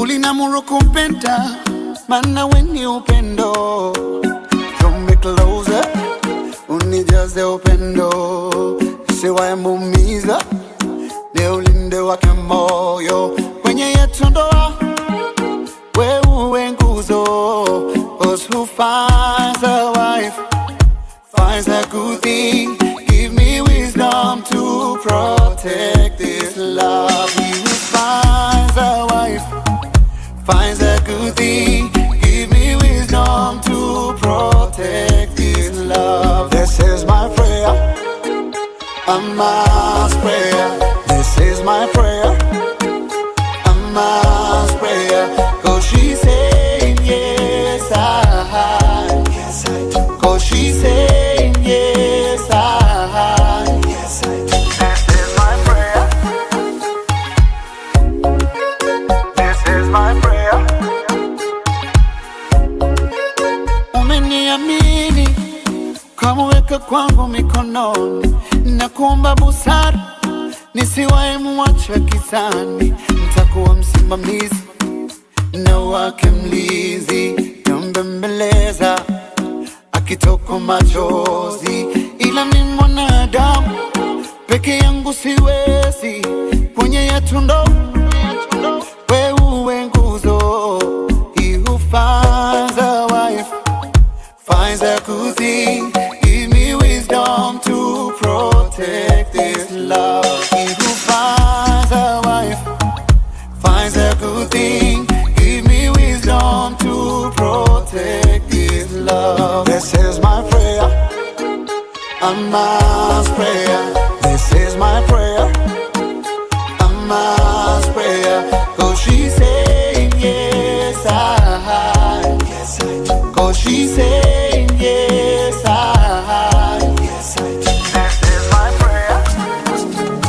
Ulinamuru kumpenda, maana we ni upendo. Draw me closer, unijaze upendo. Siwaye muumiza, ni ulinde wake moyo. Kwenye yetu ndoa, we uwe nguzo. Cause who finds a wife, finds a good thing. Give me wisdom to protect this love. He who finds a wife, finds a good thing. Give me wisdom to protect this love. This is my prayer, a mass prayer. This is my prayer, a mass prayer. Cause she's saying yes, yes I do. Cause she's saying yes, yes I do. This is my prayer, this is my prayer. Umeniamini, kamweka kwangu mikononi. Nakuomba busara, nisiwahi muacha gizani. Nitakuwa msimamizi na wake mlinzi. Nitambembeleza akitoka machozi, ila ni mwanadamu peke yangu siwezi. Kwenye yetu ndoa, we uwe nguzo. He who finds a wife, finds a good thing. Give me wisdom to protect this love. He who finds a wife, finds a good thing. Give me wisdom to protect this love. This is my prayer, a mass prayer. This is my prayer, a mass prayer. Cause she's saying yes, yes I do. Cause she's saying yes, yes I do. This is my prayer.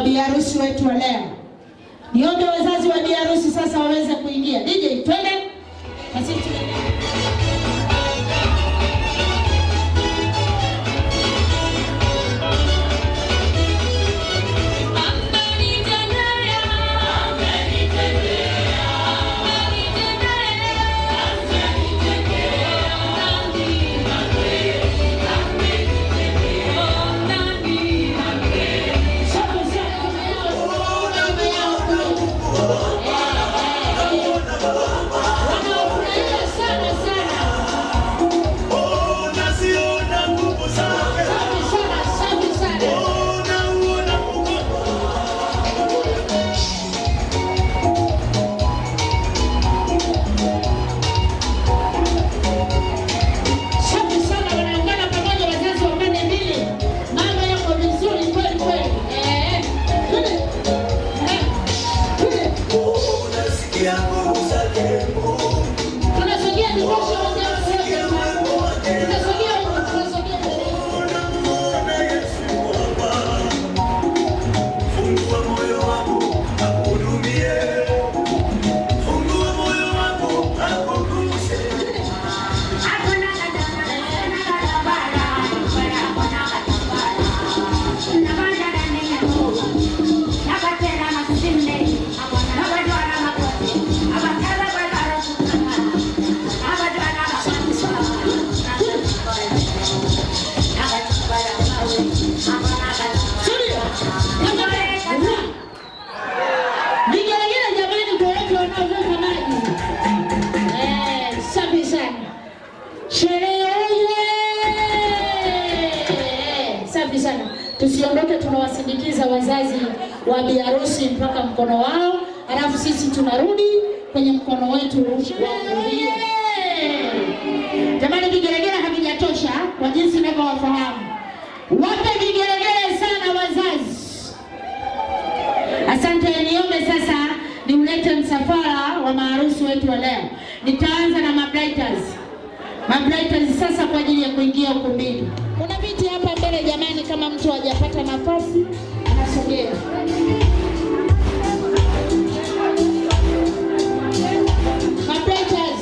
biharusi wetu wa leo. Niombe wazazi wa biharusi sasa waweze kuingia. DJ, twende. Basi tusiondoke, tunawasindikiza wazazi wa biharusi mpaka mkono wao, alafu sisi tunarudi kwenye mkono wetu wa kulia. Jamani, vigelegele havijatosha kwa jinsi ninavyowafahamu. Wape vigelegele sana wazazi. Asante. Niombe sasa niulete msafara wa maharusi wetu wa leo. Nitaanza na mabrighters. Mabrighters sasa kwa ajili ya kuingia ukumbini. Kuna viti hapa mbele jamani, kama mtu hajapata nafasi anasogea. Mabrighters.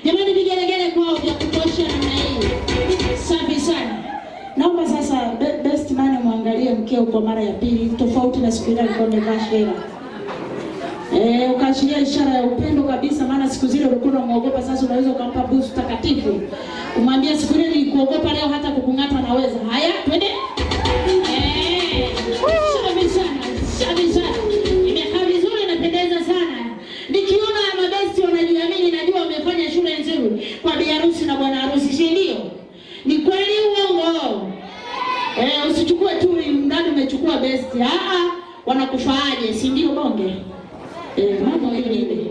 Jamani, vigelegele kwao vya kutosha namna hii. Safi sana. Naomba sasa best man muangalie mkeo kwa mara ya pili, tofauti na siku ile alikuwa amevaa shela. Ukaashiria ishara ya upendo kabisa, maana siku zile ulikuwa unamuogopa, sasa unaweza ukampa busu takatifu. Umwambia siku ile nilikuogopa, leo hata kukung'ata naweza. Haya, twende. Shabi sana. Imekaa vizuri, inapendeza sana. Nikiona mabesti wanajiamini, najua wamefanya shule nzuri kwa bi harusi na bwana harusi, si ndio? Ni kweli uongo? Usichukue tu mradi umechukua besti. Wanakufaaje, si ndio bonge? Mambo hiyo ni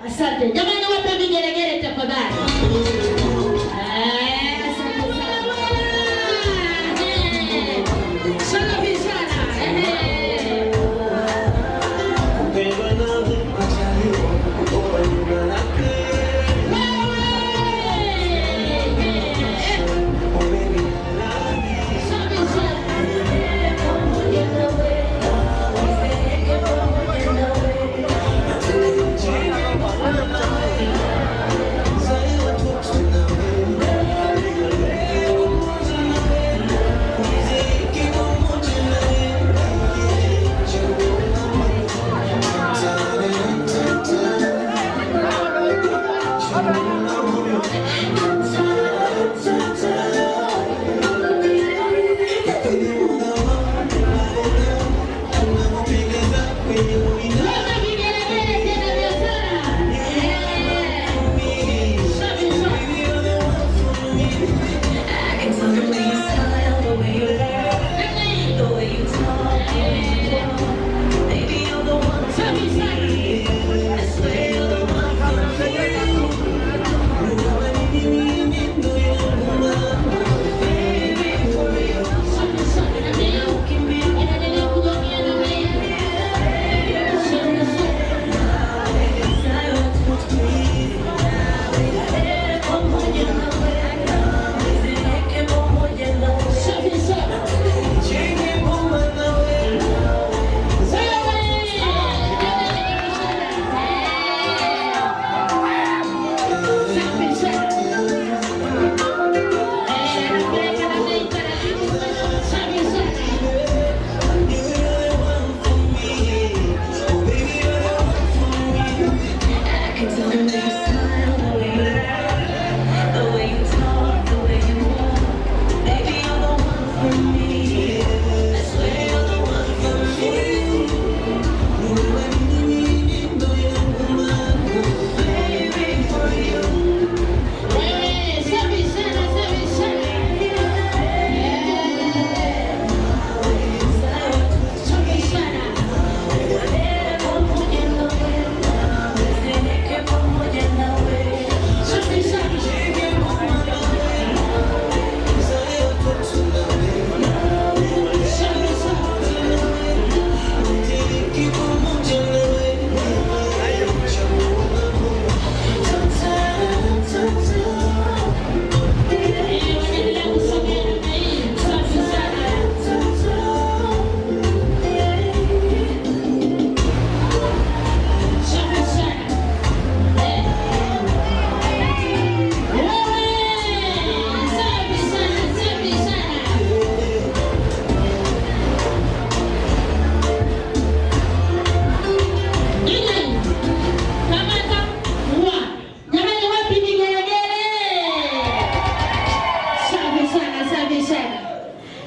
asante. Jamani, wape vigelegele tafadhali.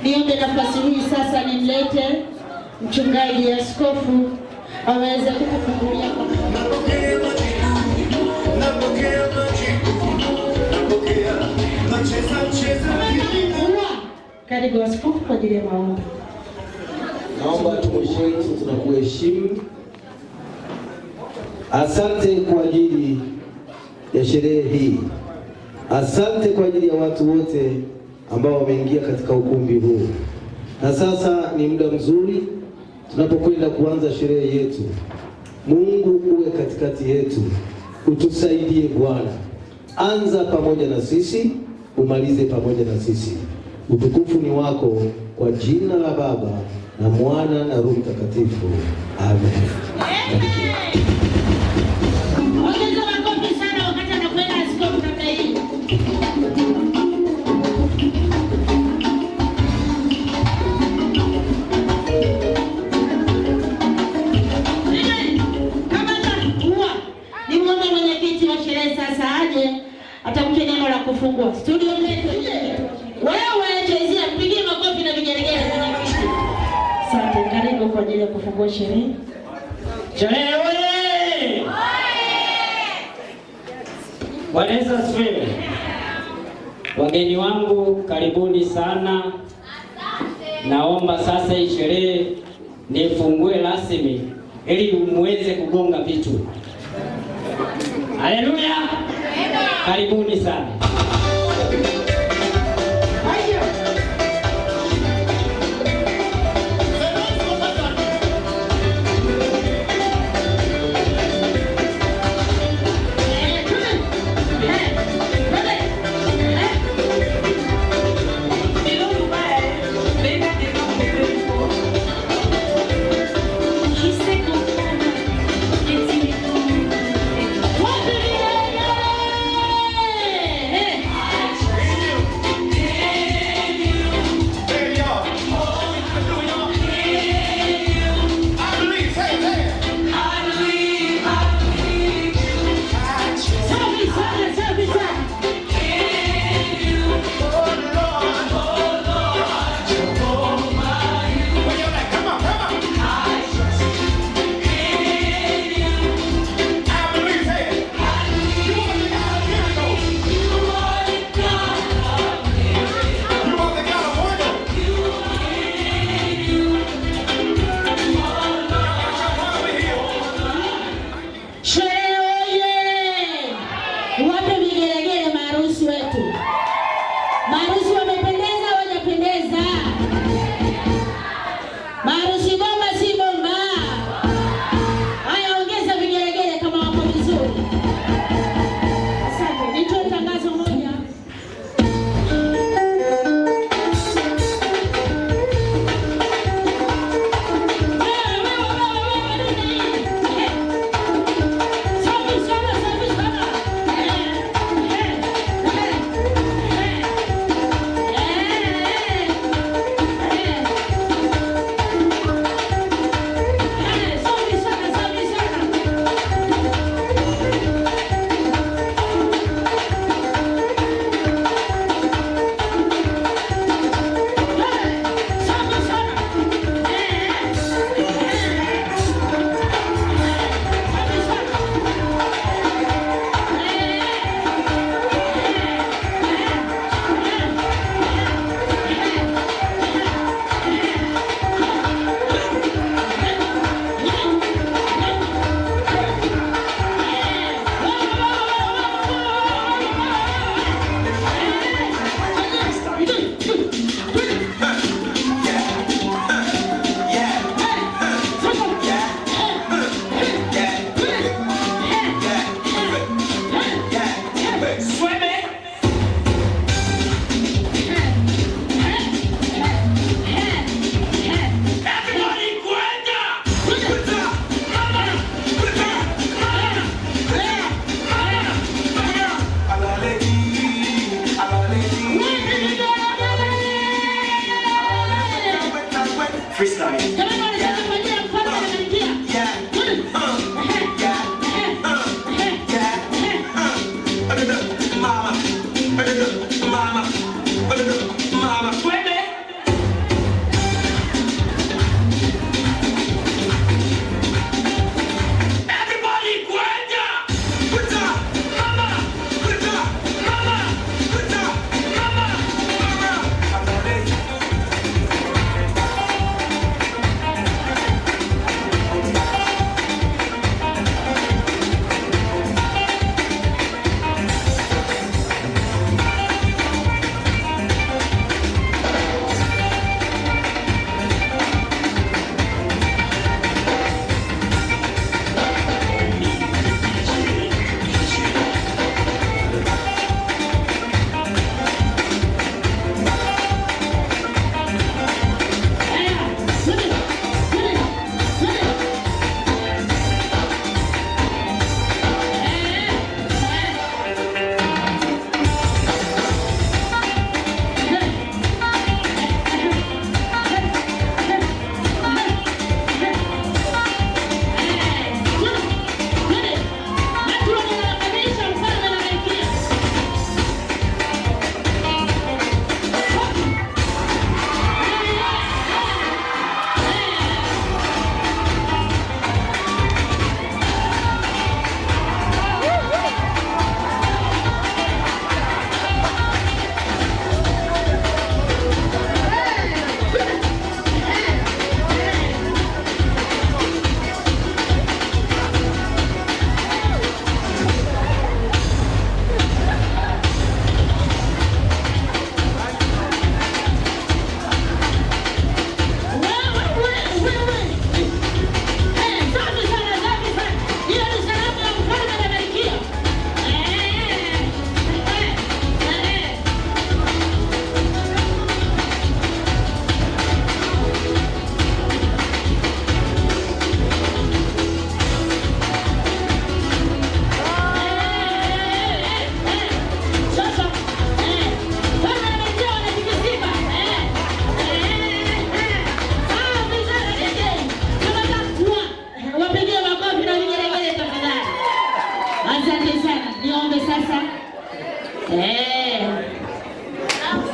Niombe nafasi hii sasa nimlete mchungaji askofu aweze kukufungulia kwa karibu askofu kwa ajili ya maombi. Naomba tumushe wetu tunakuheshimu. Asante kwa ajili ya sherehe hii. Asante kwa ajili ya watu wote ambao wameingia katika ukumbi huu. Na sasa ni muda mzuri tunapokwenda kuanza sherehe yetu. Mungu uwe katikati yetu. Utusaidie Bwana. Anza pamoja na sisi, umalize pamoja na sisi. Utukufu ni wako kwa jina la Baba na Mwana na Roho Mtakatifu. Amen. Ongeza makofi sana wakati anakwenda askofu namna hii. Nimwombe mwenyekiti wa sherehe sasa aje atamke neno la kufungua. Studio letu. Wewe Jezia, mpigie makofi na vigelegele mwenyekiti. Asante, karibu kwa ajili ya kufungua sherehe. Sherehe wewe! Bwana Yesu asifiwe. Wageni wangu karibuni sana. Naomba sasa hii sherehe nifungue rasmi ili muweze kugonga vitu. Haleluya! Karibuni sana.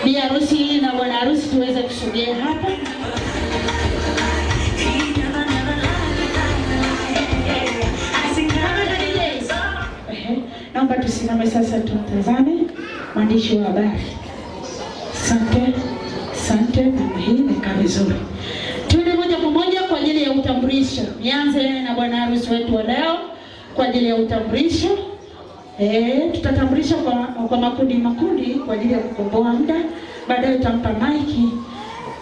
Bi harusi na bwana harusi tuweze kusogea hapa. Naomba tusimame sasa tutazame mwandishi wa habari. Asante, na hii imekaa vizuri. Tuende moja kwa moja kwa ajili ya utambulisho. Nianze na bwana harusi wetu wa leo kwa ajili ya utambulisho. Tutatambulisha kwa makundi kwa ajili ya kukomboa muda. Baadaye tutampa maiki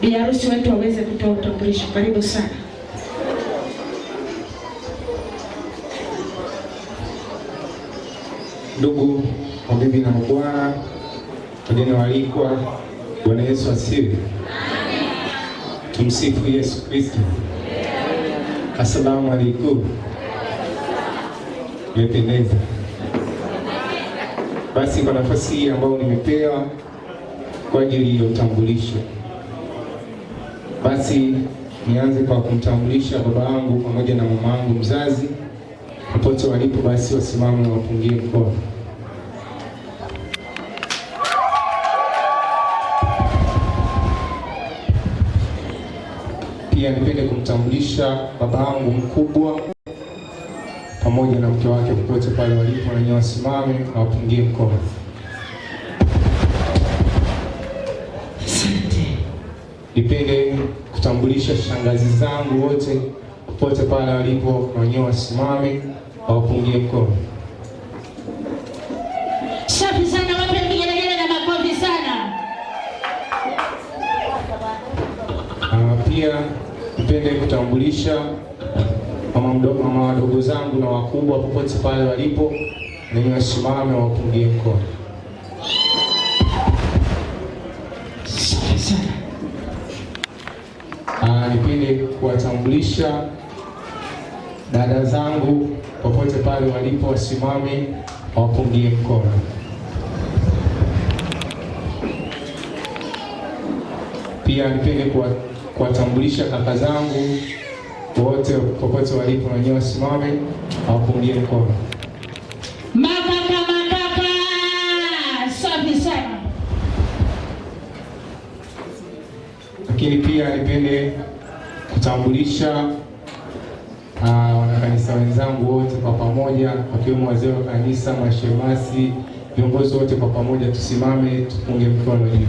bi harusi wetu aweze kutoa utambulisho. Karibu sana. Ndugu mabibi na mabwana, wageni waalikwa, Bwana Yesu asifiwe. Tumsifu Yesu Kristo. Asalamu alaykum. Nimependeza. Basi kwa nafasi hii ambayo nimepewa kwa ajili ya utambulisho, basi nianze kwa kumtambulisha baba yangu pamoja na mama yangu mzazi. Popote walipo basi wasimame na wapungie mkono. Pia nipende kumtambulisha baba yangu mkubwa pamoja na mke wake, popote pale walipo, na nyinyi wasimame na wapungie mkono. Nipende kutambulisha shangazi zangu wote, popote pale walipo, na nyinyi wasimame na wapungie mkono. Safi sana, wape vigelegele na makofi sana. Pia nipende kutambulisha mama wadogo zangu na wakubwa, popote pale walipo, na nyinyi wasimame wapungie mkono. Safi sana. Nipende kuwatambulisha dada zangu, popote pale walipo, wasimame wapungie mkono. Pia nipende kuwatambulisha kaka zangu wote, popote walipo, na nyinyi wasimame wapungie mkono. Makaka. Safi sana. Lakini pia nipende kutambulisha wanakanisa wenzangu wote kwa pamoja, wakiwemo wazee wa kanisa, mashemasi, viongozi wote kwa pamoja, tusimame tupunge mkono juu.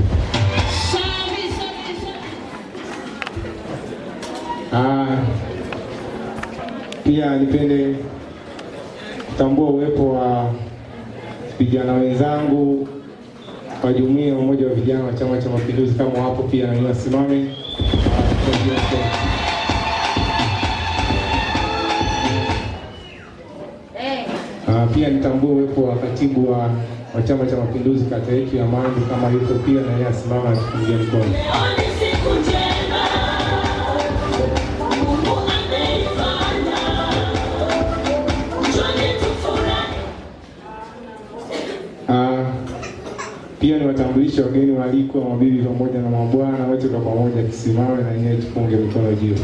Pia nipende kutambua uwepo wa vijana wenzangu wa jumuiya mmoja wa vijana wa Chama cha Mapinduzi, kama wapo pia na wasimame. Pia nitambue uwepo wa katibu wa Chama cha Mapinduzi kata yetu ya Mandu, kama yuko pia na yeye asimama atupungie mkono. Pia niwatambulishe wageni waalikwa, mabibi pamoja na mabwana wote kwa pamoja, tusimame na yeye tupunge mkono juu.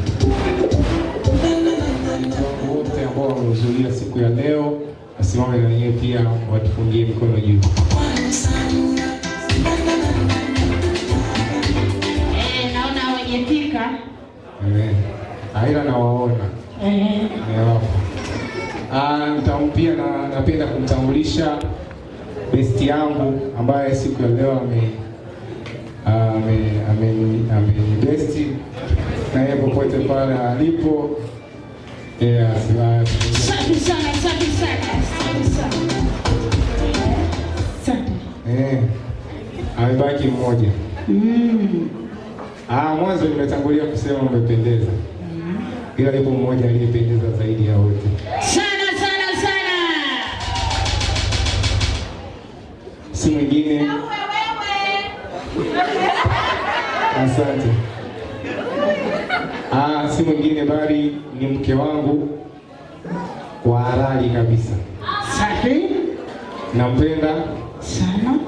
Wote ambao wamehudhuria siku ya leo, wasimame na yeye pia watupungie mkono juu. Naona hawajafika. Haina nawaona. Pia napenda kumtambulisha besti yangu ambaye siku ya leo besti, na yeye popote pale alipo. Safi sana. Amebaki mmoja. Mwanzo nimetangulia kusema umependeza. Ila yupo mmoja aliyependeza zaidi ya wote. Sana. Si mwingine. Asante. Si mwingine bali ni mke wangu wa halali kabisa. Safi. Nampenda sana.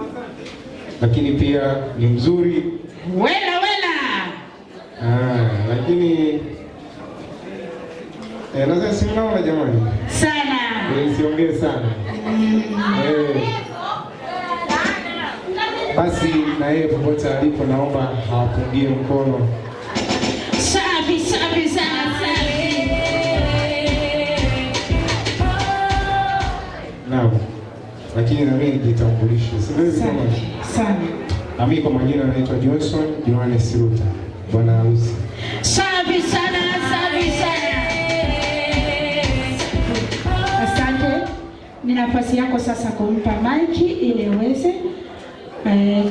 Lakini pia ni mzuri. Wela. Lakini lazima simnaona jamani. Sana. Siongee sana. Basi na yeye popote alipo, naomba awapungie mkono. Safi safi sana safi. Naam. Lakini na mimi nijitambulishe. Sana. Na mimi kwa majina naitwa Johnson Johannes Ruta, bwana harusi. Safi sana safi sana. Asante. Ni nafasi yako sasa kumpa maiki ili uweze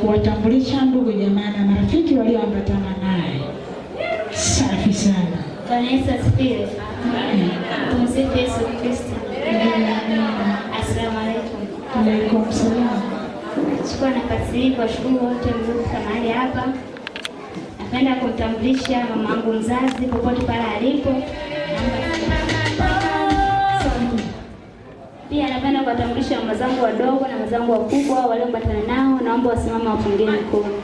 kuwatambulisha ndugu jamaa na marafiki walioambatana naye. Safi sana. Bwana Yesu asifiwe. Tumsifu Yesu Kristo. Asalamu alaykum. Alaykum salaam. Chukua nafasi hii kuwashukuru wote mliofika mahali hapa. Napenda kumtambulisha mamangu mzazi popote pale alipo. Pia napenda kuwatambulisha mama zangu wadogo na mama zangu wakubwa walioambatana nao, naomba wasimame wapungie mkono.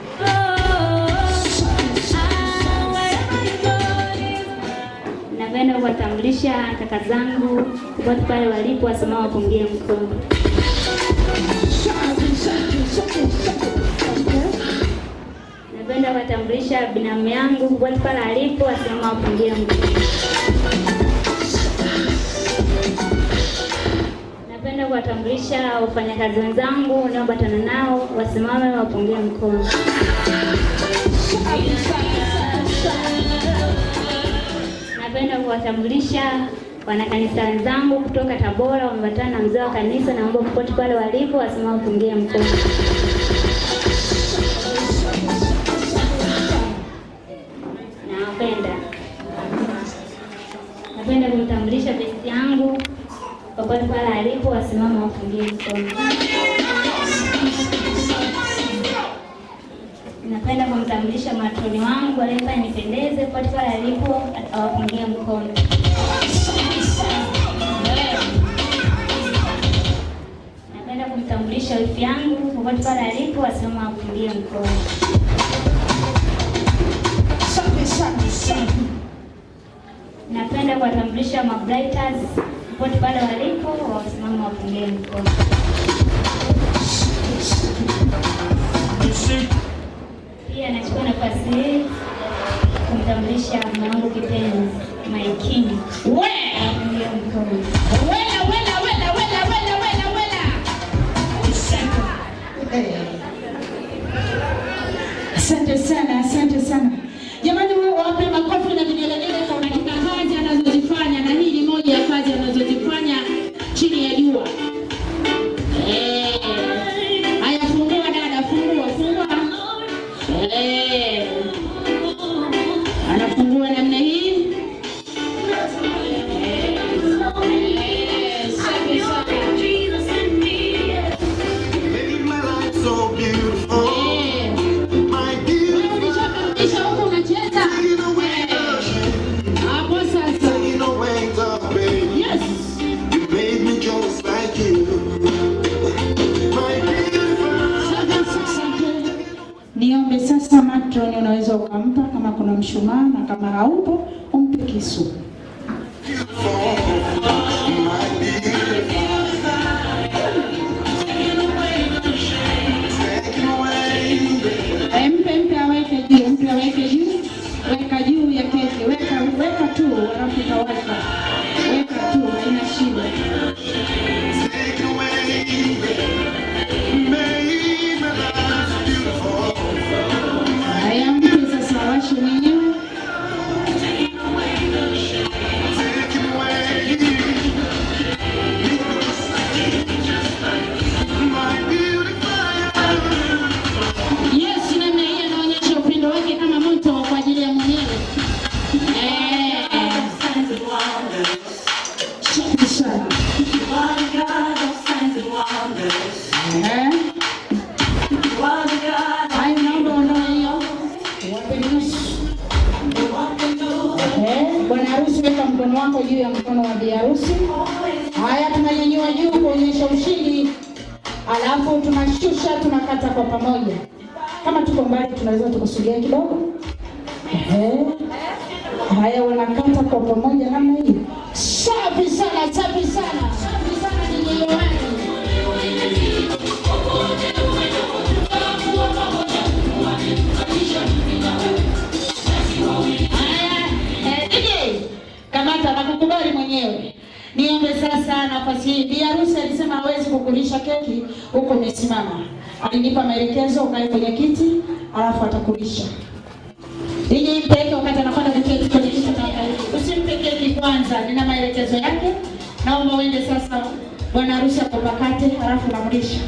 Napenda kuwatambulisha kaka zangu popote pale walipo, wasimame wapungie mkono. Napenda kuwatambulisha binamu yangu popote pale alipo, wasimame wapungie mkono. Napenda kuwatambulisha wafanyakazi wenzangu unaoambatana nao, wasimame wapungie mkono. Napenda kuwatambulisha wanakanisa wenzangu kutoka Tabora wameambatana na mzee wa kanisa, naomba popote pale walipo wasimame wapungie mkono. Napenda kumtambulisha besti yangu popote pale alipo, wasimame wapungie mkono. Napenda kumtambulisha matroni wangu aliyefanya nipendeze, popote pale alipo awapungie mkono. Napenda kumtambulisha wifi yangu popote pale alipo, wasimame wapungie mkono. Napenda kuwatambulisha mabrighters popote pale walipo, wasimame wapungie mkono. Pia nachukua nafasi hii kumtambulisha mama wangu kipenzi Maikini. Wapungie mkono. Asante sana, asante sana. Jamani, wape makofi na vigelegele kwa katika kazi anazozifanya, na hii ni moja ya kazi anazozifanya chini ya jua. Haya, fungua dada, fungua. Anafungua namna hii. Niombe sasa matroni, unaweza ukampa kama kuna mshumaa, na kama haupo umpe kisu. Mpe aweke juu, weka juu ya keki, weka tu, alafu utaweka. Weka tu, haina shida. Haya, mpe sasa washe mwenyewe. Yes, namna hii anaonyesha upendo wake kama moto kwa ajili ya mwenyewe. Bwana harusi, weka mkono wako juu ya mkono wa bi harusi. Haya, tunanyanyua juu kuonyesha ushindi, alafu tunashusha, tunakata kwa pamoja. Kama tuko mbali tunaweza tukusogea kidogo. Haya, wanakata kwa pamoja namna hii. Safi sana, safi sana. Safi sana DJ Yohani. sana nafasi hii. Bi harusi alisema hawezi kukulisha keki huko umesimama. Alinipa maelekezo ukae kwenye kiti, alafu atakulisha. Nije mpeke wakati anakwenda kuketi kwenye kiti na usimpe keki kwanza, nina maelekezo yake. Naomba uende sasa bwana harusi akupakate, alafu namlisha.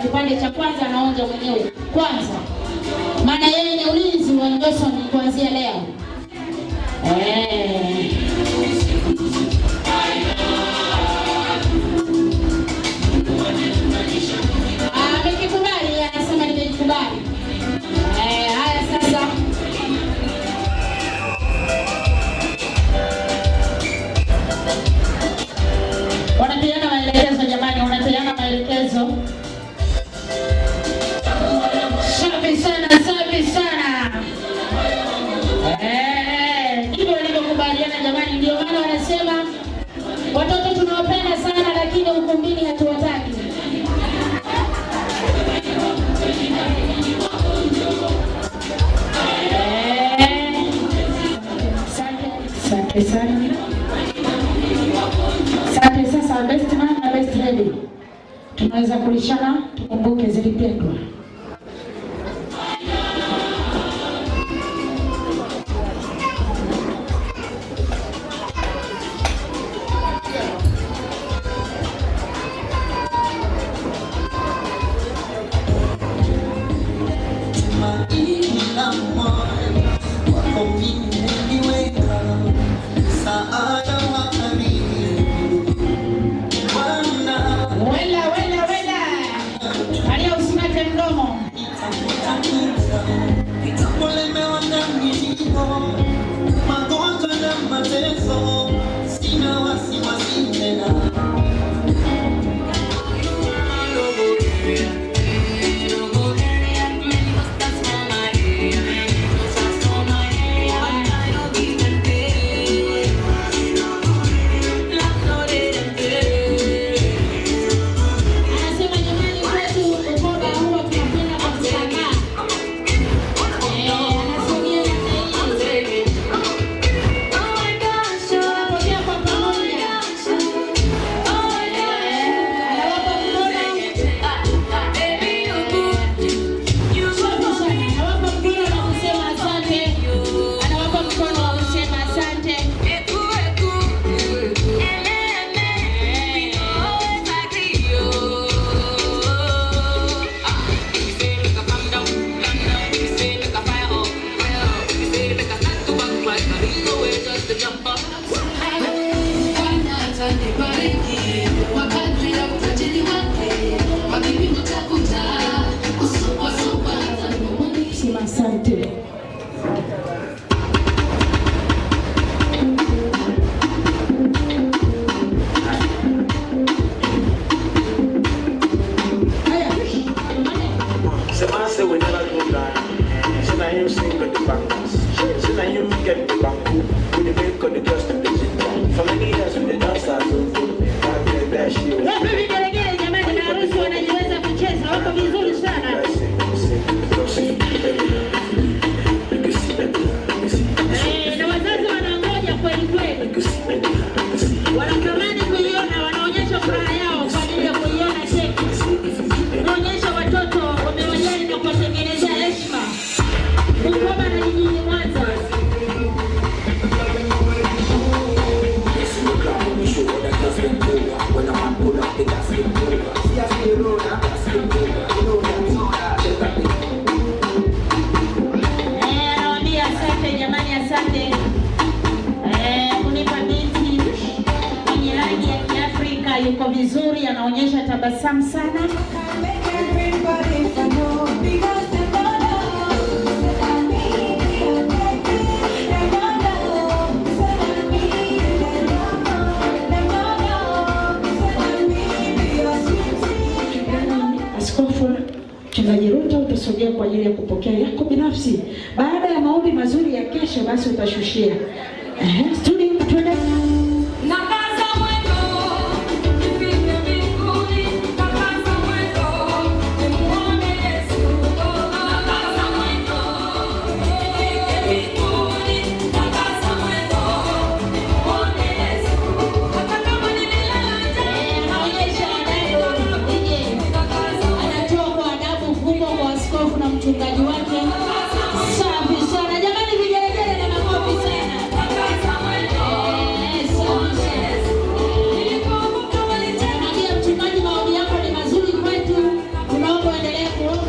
Kipande cha kwanza anaonja mwenyewe kwanza, maana yeye ni ulinzi wa Johnson kuanzia leo. Amekikubali, anasema nimekubali. Haya sasa. Wanapeana maelekezo jamani, wanapeana maelekezo. Safi sana. Ndivyo walivyokubaliana jamani, ndio maana wanasema watoto tunawapenda sana lakini ukumbini hatuwataki. Asante sana. Asante. Sasa best man na best lady tunaweza kulishana, tukumbuke zilipendwa. When I'm pull up, utasogea kwa ajili ya kupokea yako binafsi. Baada ya maombi mazuri ya kesho, basi utashushia. Studio tuende. Mchungaji wake safi sana jamani, vigelegele na makofi sana. Ndio mchungaji, maombi yako ni mazuri kwetu, tunaomba endelee kuomba.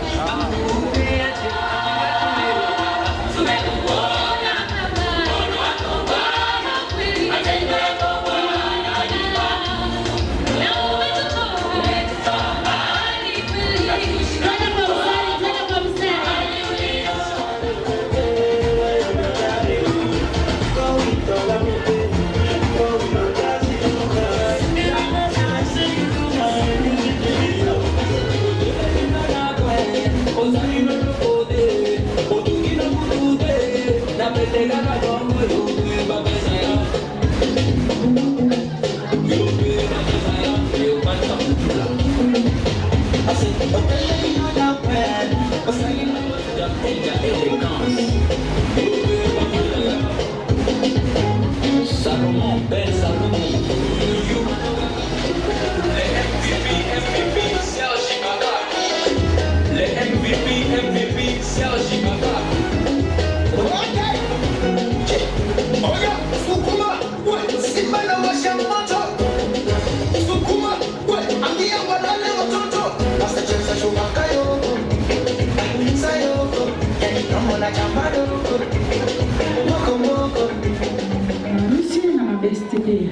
Harusi na mabesti pia.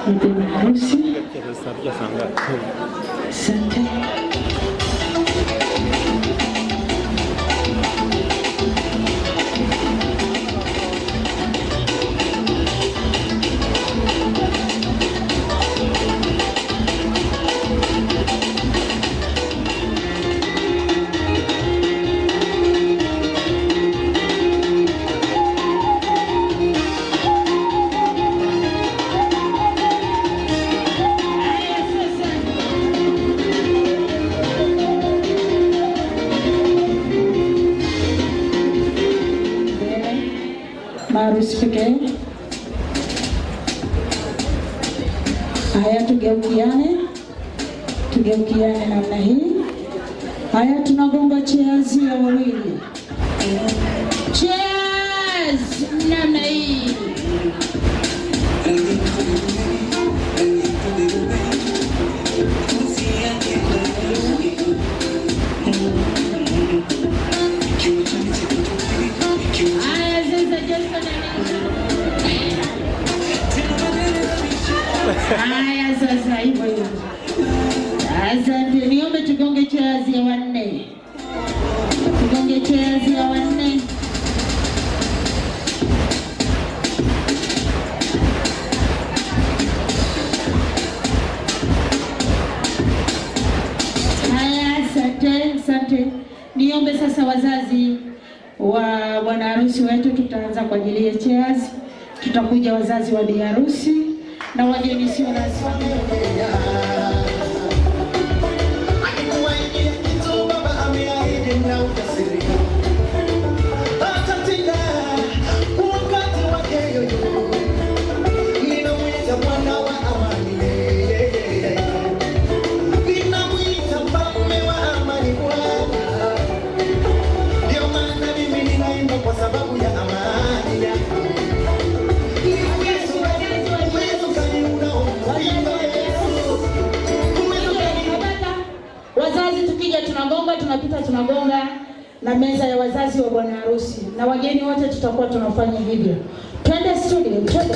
Mpenda harusi. Asante. Maharusi pekee. Haya, tugeukiane namna hii. Haya, tunagonga cheers ya wawili. Cheers namna hii. Haya sasa hivyo. Asante, niombe tugonge cheers ya wanne. Tugonge cheers ya wanne. Haya, asante. Niombe sasa wazazi wa bwana harusi wetu, tutaanza kwa ajili ya cheers. Tutakuja wazazi wa bi harusi na wageni sio rasmi. Tunagonga na meza ya wazazi wa bwana harusi na wageni wote, tutakuwa tunafanya hivyo. Twende studio, twende.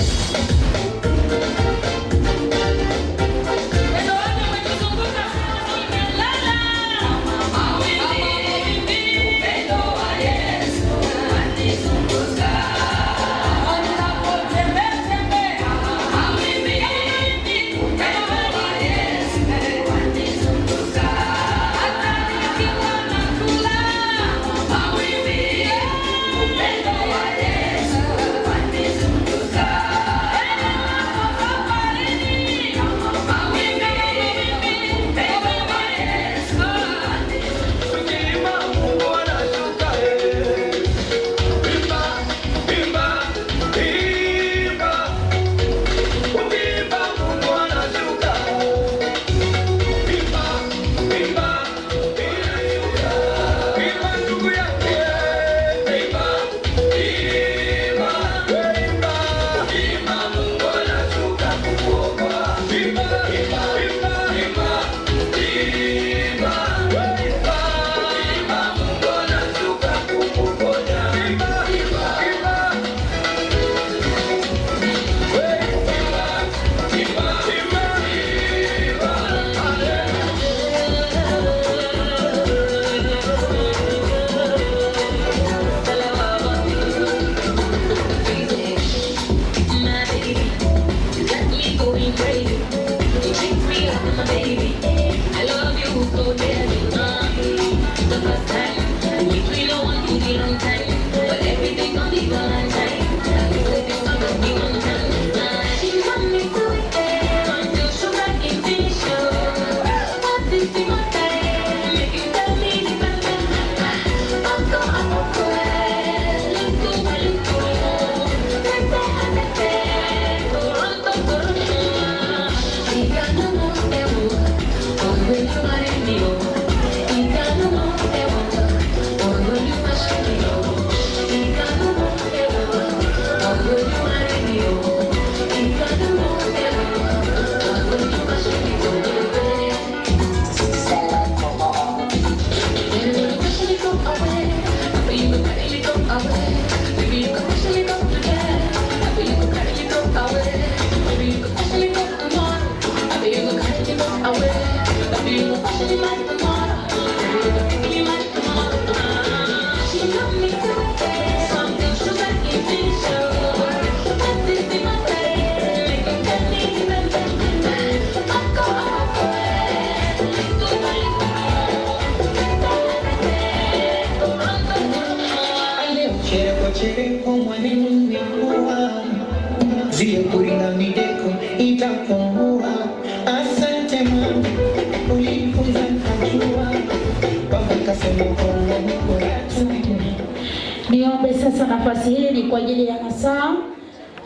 Niombe sasa nafasi hii ni kwa ajili ya nasaa,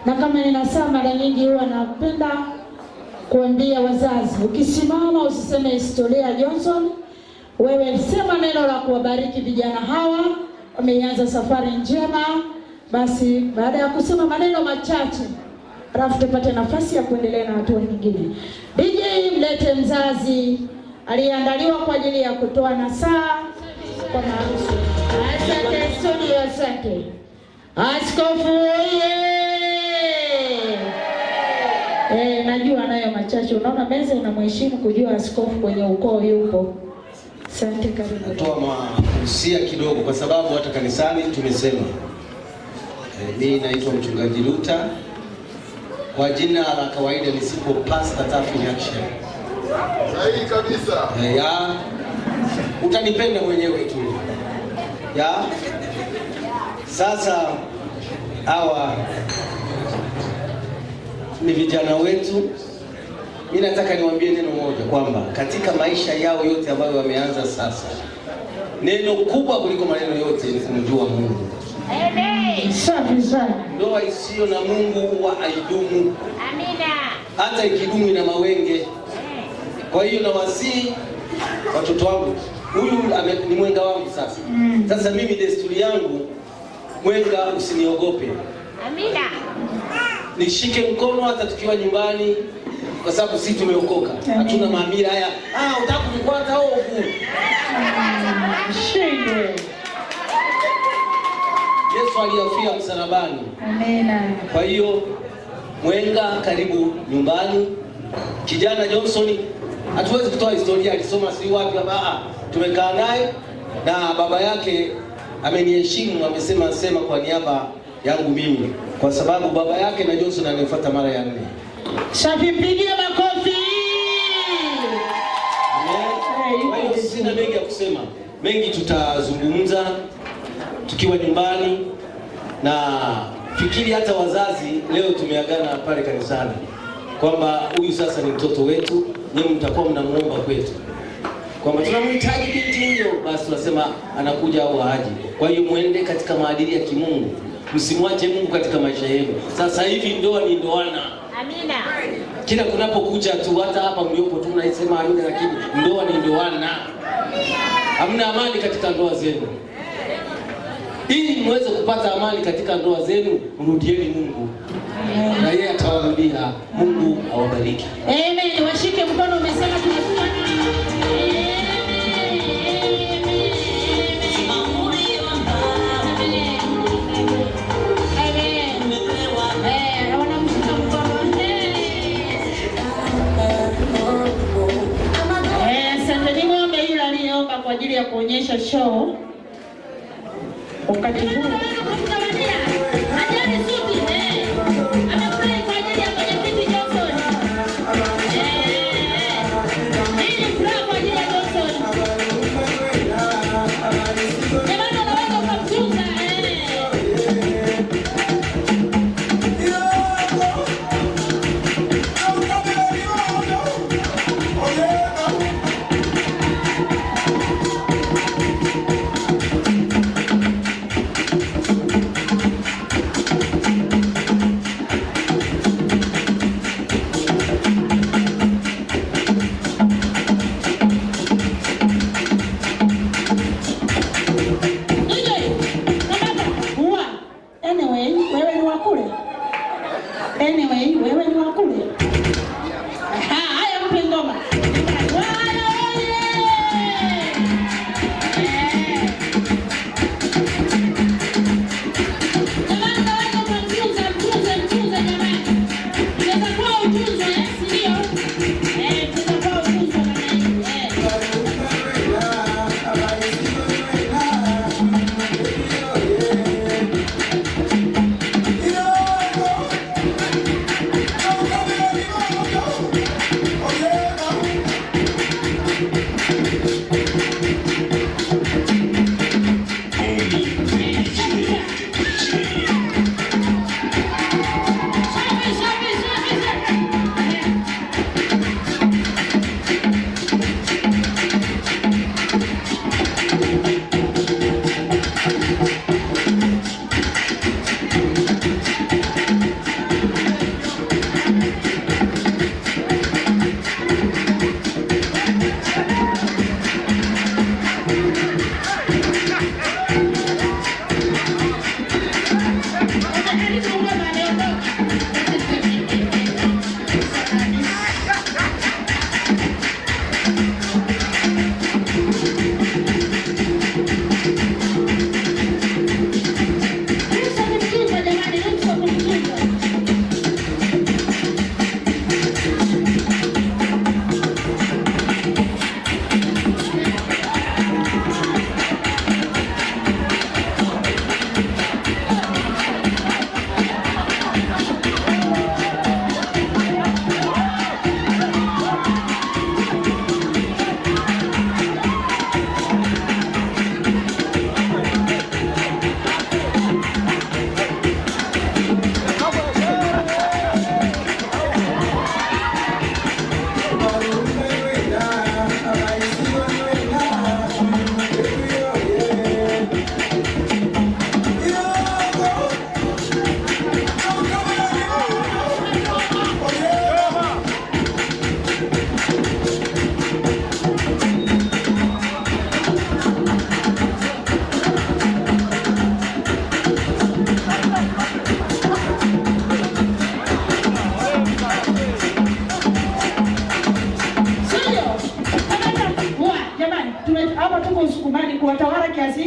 na kama ni nasaa mara nyingi huwa napenda kuambia wazazi, ukisimama usiseme historia Johnson, wewe sema neno la kuwabariki vijana hawa, wameanza safari njema. Basi baada ya kusema maneno machache, alafu tupate nafasi ya kuendelea na hatua nyingine. DJ mlete mzazi aliyeandaliwa kwa ajili ya kutoa nasaa kwa maharusi. Asante studio, asante. Askofu najua nayo machache. Unaona meza inamheshimu kujua askofu kwenye ukoo yupo. Asante, karibu. Natoa mahusia kidogo kwa sababu hata kanisani tumesema. Mimi naitwa mchungaji Luta. Kwa jina la kawaida nisipo Pastor Tafi Action. Sahihi kabisa. Utanipenda mwenyewe tu. Sasa hawa ni vijana wetu. Mimi nataka niwaambie neno moja kwamba katika maisha yao yote ambayo wameanza sasa, neno kubwa kuliko maneno yote ni kumjua Mungu. Amen. Safi sana. Ndoa isiyo na Mungu huwa haidumu. Amina. Hata ikidumu ina mawenge. Kwa hiyo nawasihi watoto wangu, huyu ni mwenga wangu sasa. Sasa mimi desturi yangu, mwenga usiniogope. Amina. Nishike mkono hata tukiwa nyumbani, kwa sababu sisi tumeokoka. Hatuna maamira haya. Unataka kufuata ovu. Shinde. Yesu aliyafia msalabani. Amina. Kwa hiyo mwenga karibu nyumbani. Kijana Johnson hatuwezi kutoa historia alisoma si wapi baba. Tumekaa naye na baba yake ameniheshimu, amesema kwa niaba yangu mimi, kwa sababu baba yake na Johnson anifuata mara ya 4. Safi, pigia makofi. Kwa hiyo sina mengi ya kusema. Mengi tutazungumza tukiwa nyumbani, na fikiri hata wazazi leo tumeagana pale kanisani kwamba huyu sasa ni mtoto wetu, nyinyi mtakuwa mnamuomba kwetu kwamba tunamhitaji binti huyo, basi tunasema anakuja au haji. Kwa hiyo muende katika maadili ya kimungu, msimwache Mungu katika maisha yenu. Sasa hivi ndoa ni ndoana. Amina. Kila kunapokuja tu, hata hapa mliopo tu mnaisema amina, lakini ndoa ni ndoana. Hamna amani katika ndoa zenu. Ili muweze kupata amani katika ndoa zenu, mrudieni Mungu. Na yeye atawarudia. Mungu awabariki. Amen. Washike mkono, umesema tunafanya. Asante. Ng'ombe yule aliyeomba kwa ajili ya kuonyesha show wakati huu.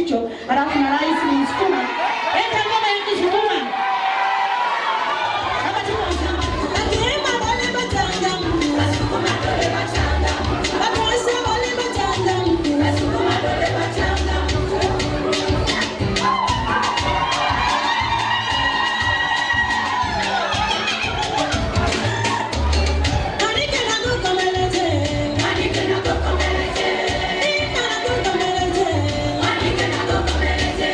hicho, alafu na rais ni Msukuma. Leta ngoma ya Kisukuma. Thank you.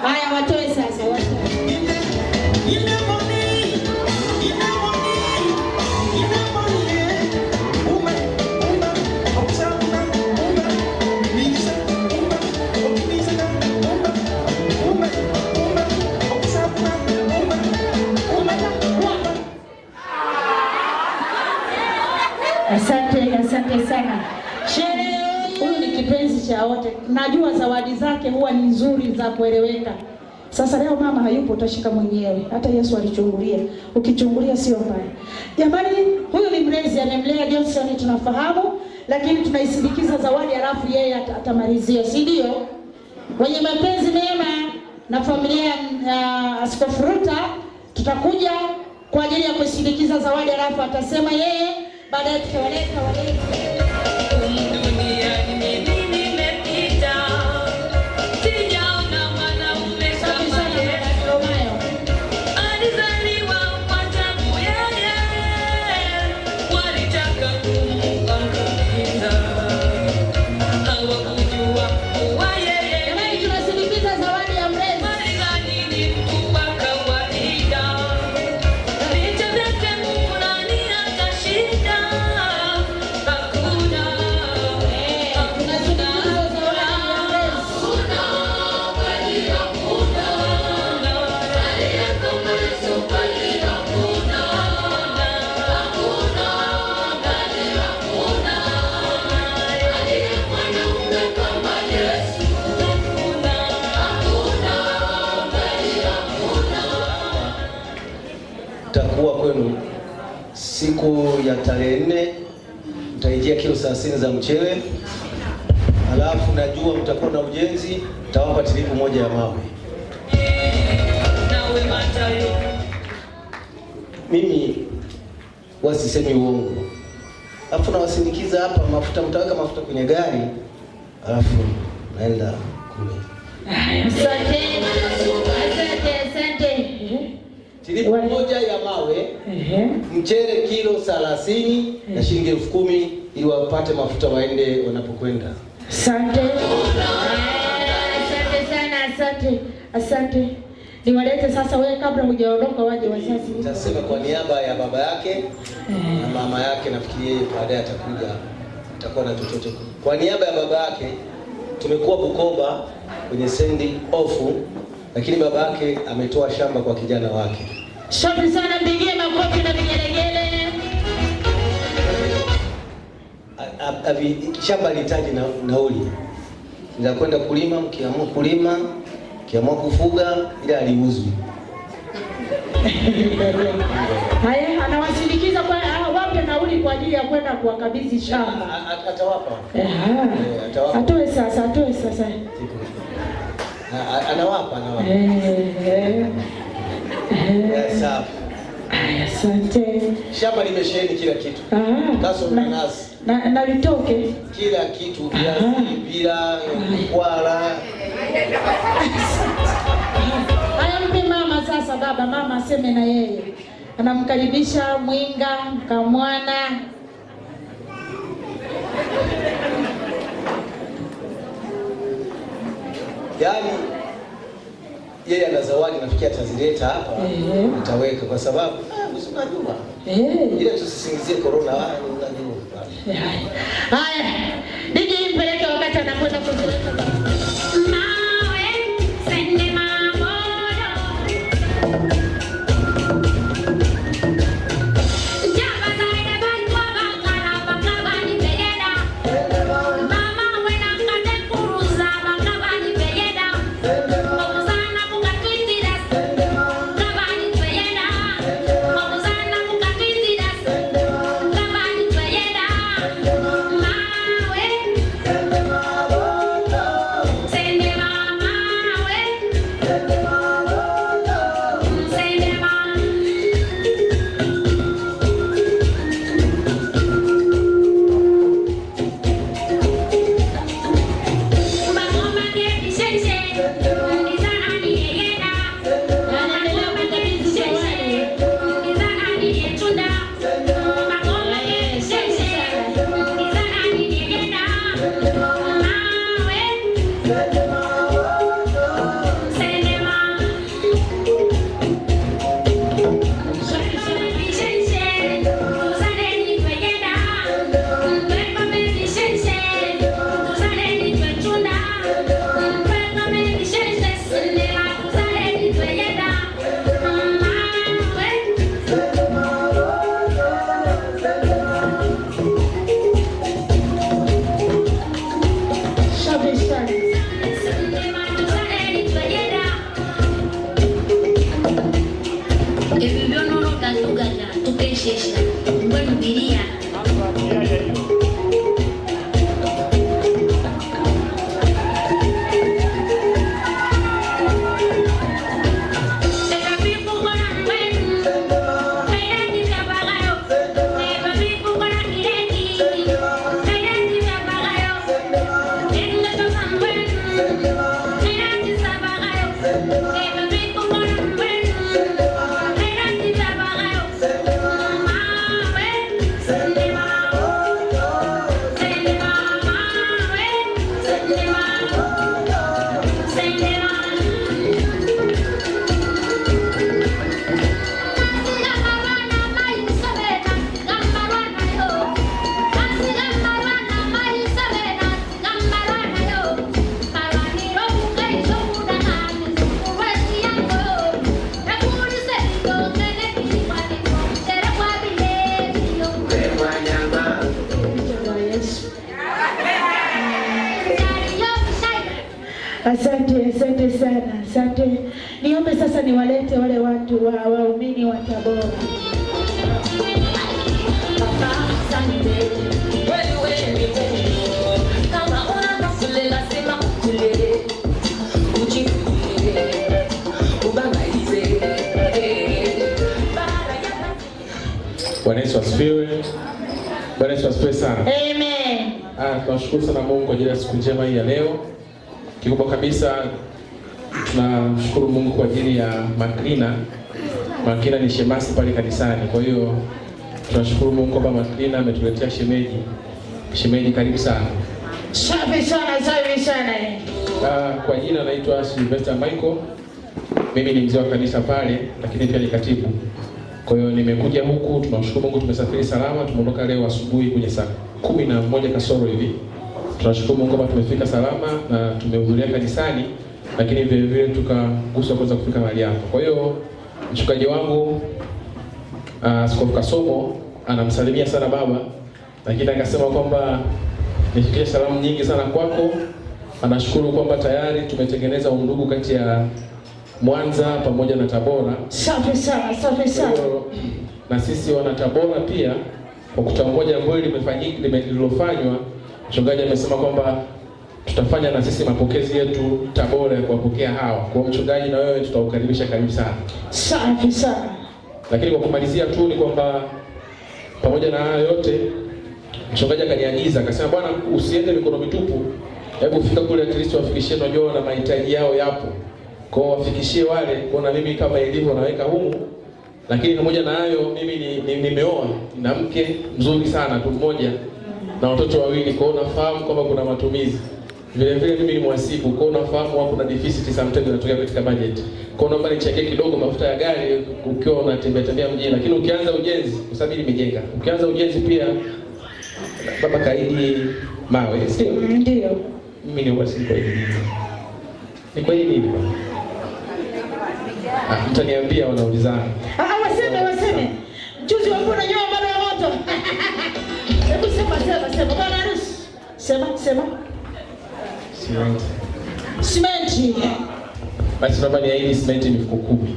Haya, watoe sasa, watoe. Asante sana. Sherehe huyu ni kipenzi cha wote. Najua zawadi zake huwa ni nzuri za kueleweka. Sasa leo mama hayupo, utashika mwenyewe. Hata Yesu alichungulia. Ukichungulia sio mbaya. Jamani, huyu ni mlezi amemlea Johnson, tunafahamu, lakini tunaisindikiza zawadi alafu yeye atamalizia, si ndio? Wenye mapenzi mema na familia ya Askofu Ruta tutakuja kwa ajili ya kusindikiza zawadi alafu atasema yeye, baadaye tutawaleta wale. Takuwa kwenu siku ya tarehe 4, mtaijia kilo 30 za mchele. Alafu najua mtakuwa na ujenzi, tawapa tilipu moja ya mawe. Mimi wasisemi uongo. Alafu nawasindikiza hapa mafuta, mtaweka mafuta kwenye gari. Alafu naenda kule. Asante. Tilipu moja ya mawe, mchele kilo 30 na shilingi 10,000 ili wapate mafuta waende wanapokwenda. Asante. Asante sana, asante. Niwalete sasa, wewe kabla hujaondoka waje wazazi. Nitasema kwa niaba ya baba yake na mama yake, nafikiri yeye baadaye atakuja, atakuwa na chochote. Kwa niaba ya baba yake tumekuwa Bukoba kwenye sendi off, lakini baba yake ametoa shamba kwa kijana wake. Shukrani sana, mpigie makofi na vigelegele. Shamba lihitaji nauli. Nitakwenda kulima, mkiamua kulima, mkiamua kufuga, ila aliuzwi. Haya, anawasindikiza kwa wape nauli kwa ajili ya kwenda kuwakabidhi shamba. Atawapa. Atawapa. Atoe sasa. Anawapa. Sawa. Asante. Shamba limesheheni kila kitu. Kaso nanasi. Na vitoke. Kila kitu, viazi, bila, kwala. Haya, mpe mama sasa, mama aseme na yeye. Anamkaribisha Mwinga Mkamwana. Yaani yeye ana zawadi, nafikia atazileta hapa. Nitaweka kwa sababu usinajua. Ile tusisingizie corona unajua. Haya. Nije mpeleke wakati anakwenda kuzileta. Asante sana, asante. Niombe sasa niwalete wale watu waumini wa Tabora. Bwana Yesu asifiwe. Bwana Yesu asifiwe sana. Amen. Tunashukuru sana Mungu kwa ajili ya siku njema hii ya leo. Kikubwa kabisa tunamshukuru Mungu kwa ajili ya Makrina. Makrina ni shemasi pale kanisani. Kwa hiyo tunashukuru Mungu kwamba Makrina ametuletea shemeji. Shemeji, karibu sana. Safi sana, safi sana. Kwa jina naitwa Sylvester Michael. Mimi ni mzee wa kanisa pale, lakini pia ni katibu. Kwa hiyo nimekuja huku, tunashukuru Mungu tumesafiri salama, tumeondoka leo asubuhi kwenye saa 11 kasoro hivi. Tunashukuru Mungu kwamba tumefika salama na tumehudhuria kanisani, lakini vile vile tukaguswa kwanza kufika mahali hapa. Kwa hiyo mchungaji wangu Askofu Kasomo anamsalimia sana baba, lakini akasema kwamba nifikishe salamu nyingi sana kwako. Anashukuru kwamba tayari tumetengeneza undugu kati ya Mwanza pamoja na Tabora. Safi sana, safi sana. Na sisi wana Tabora pia kwa kutambua jambo hili lililofanywa, mchungaji amesema kwamba tutafanya na sisi mapokezi yetu Tabora ya kuwapokea hawa. Kwa mchungaji, na wewe tutaukaribisha karibu sana. Safi sana. Lakini kwa kumalizia tu ni kwamba pamoja na haya yote mchungaji akaniagiza akasema, bwana, usiende mikono mitupu. Hebu fika kule Kristo wafikishie, unajua na mahitaji yao yapo. Kwa wafikishie wale, kwa mimi kama ilivyo naweka humu. Lakini pamoja na hayo mimi nimeoa na mke mzuri sana tu mmoja na watoto wawili. Kwa hiyo nafahamu kwamba kuna matumizi. Vile vile mimi ni mhasibu, kwa hiyo nafahamu hapo kuna deficit sometimes inatokea katika budget. Kwa hiyo naomba nichangie kidogo mafuta ya gari ukiwa unatembea mjini. Lakini ukianza ujenzi, kwa sababu nimejenga. Ukianza ujenzi pia baba kaidi mawe, sio? Ndio. Mimi ni wasibu kwa hivi. Ni kwa hivi nini bwana? Mtaniambia wanaulizana. Waseme. Mchuzi wangu unajua bado wa moto. Hebu sema bwana harusi. Sema. Simenti. Basi naomba niahidi simenti mifuko 10.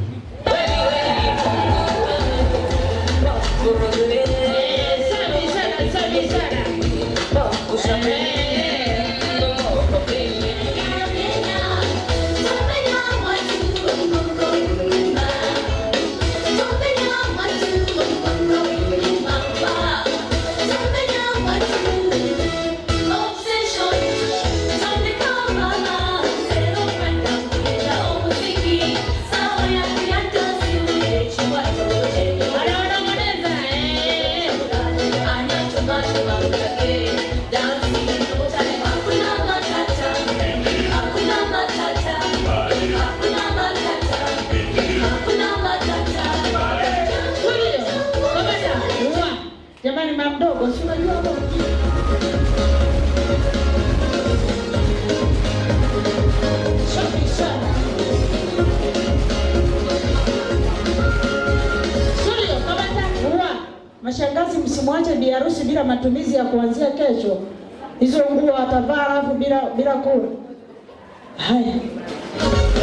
Safi sana. Jamani, mama mdogo, si unajua hapo. Safi sana. Sio kama mashangazi, msimwache bi harusi bila matumizi ya kuanzia kesho. Hizo nguo atavaa alafu bila kula. Haya.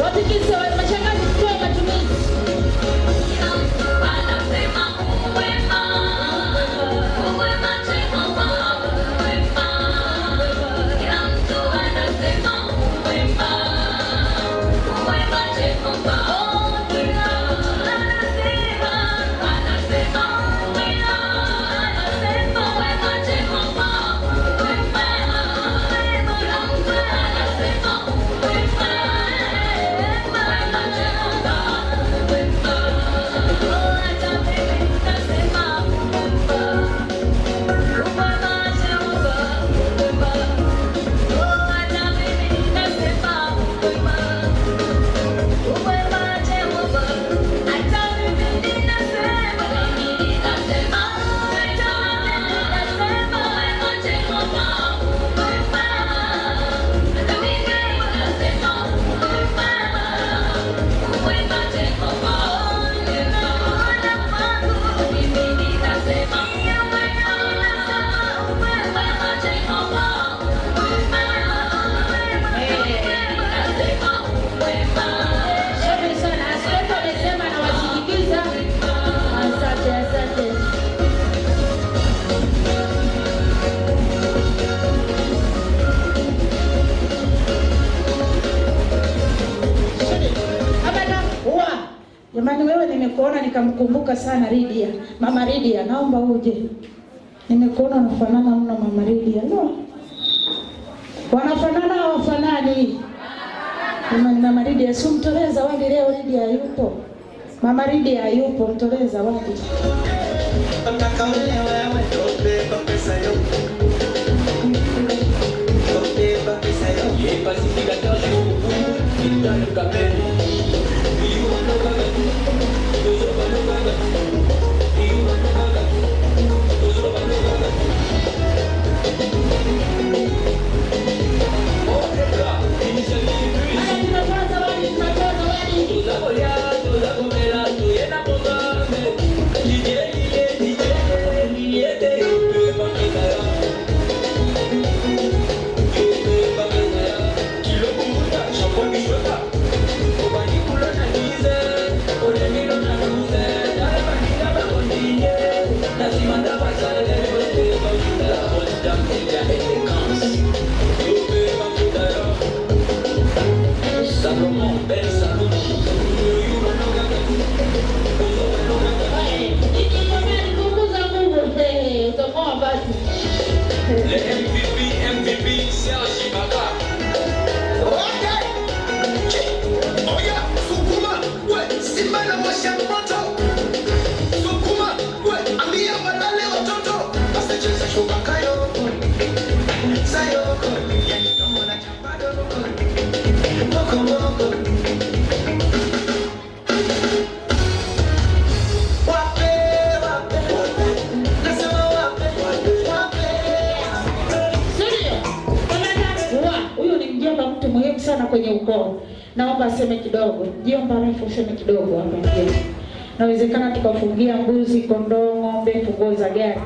Watikise wa mashangazi kwa matumizi. Jamani, wewe nimekuona nikamkumbuka sana Lydia. Mama Lydia, naomba uje. Nimekuona unafanana mno Mama Lydia. No. Wanafanana hawafanani? Mama Lydia, si mtolee zawadi leo. Lydia hayupo. Mama Lydia hayupo, mtolee zawadi. Kwenye ukoo. Naomba aseme kidogo. Jomba refu useme kidogo hapa nje. Nawezekana tukafungia mbuzi, kondoo, ng'ombe, funguo za gari.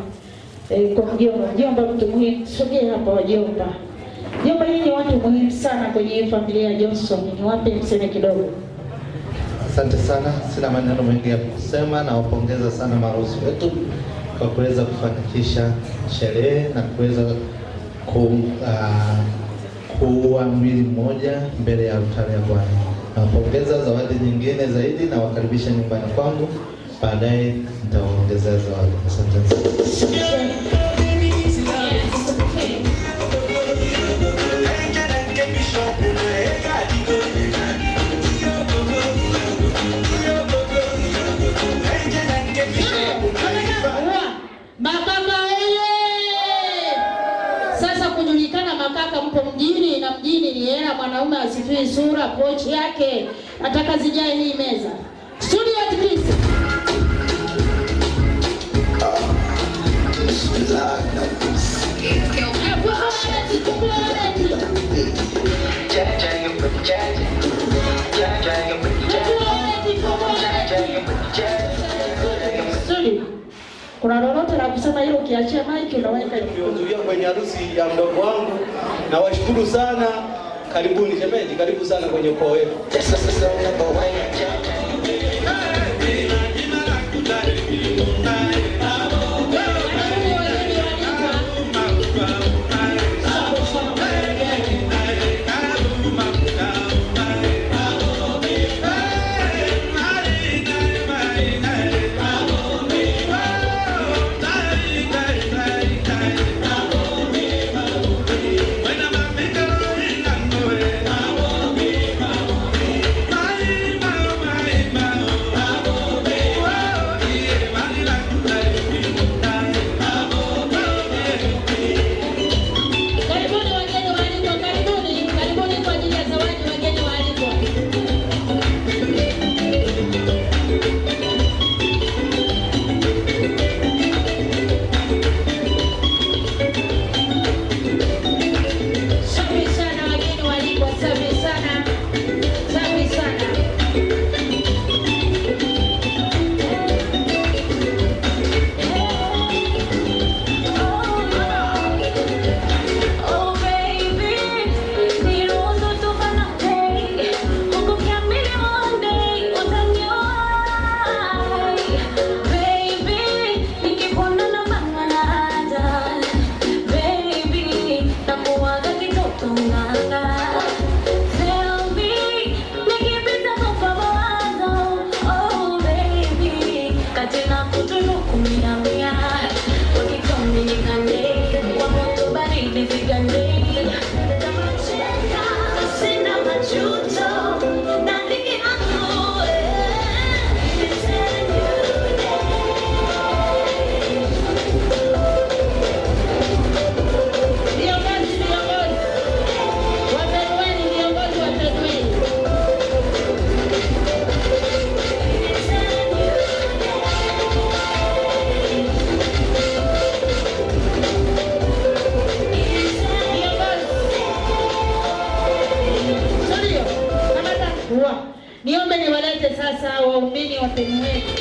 Kwa mjomba. Jomba mtu muhimu. Sogea hapa wajomba. Jomba, nyinyi ni watu muhimu sana kwenye familia ya Johnson. Niwape mseme kidogo. Asante sana. Sina maneno mengi ya kusema, na wapongeza sana marusi wetu kwa kuweza kufanikisha sherehe na kuweza kuwa mwili mmoja mbele ya altari ya Bwana. Nawapongeza. Zawadi nyingine zaidi na wakaribisha nyumbani kwangu, baadaye nitawaongezea zawadi. Asante sana. Mpo mjini, na mjini ni hela. Mwanaume asifii sura, pochi yake nataka zijae hii meza. Studio tikisi. Studio. Kuna lolote la kusema hilo? Ukiachia mic unaweka kuhudhuria kwenye harusi ya mdogo wangu. Na washukuru sana. Karibuni shemeji, karibu sana kwenye ukoo wetu. sasa waumini wapeni wetu.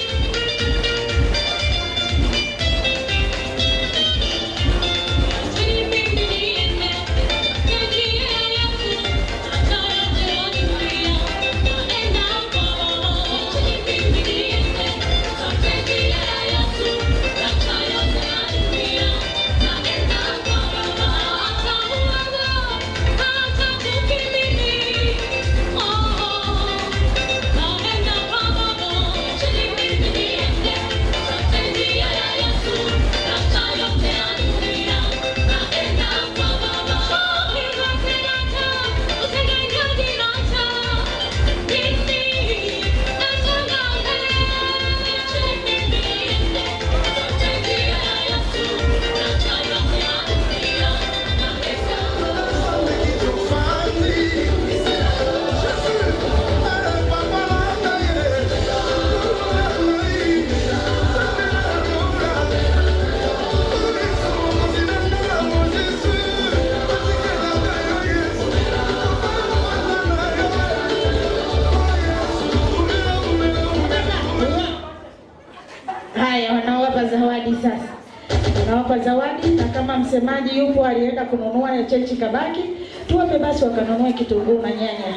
Haya, wanawapa zawadi sasa. Wanawapa zawadi, na kama msemaji yupo alienda kununua ya chechi kabaki, tuwape basi wakanunue kitunguu na nyanya.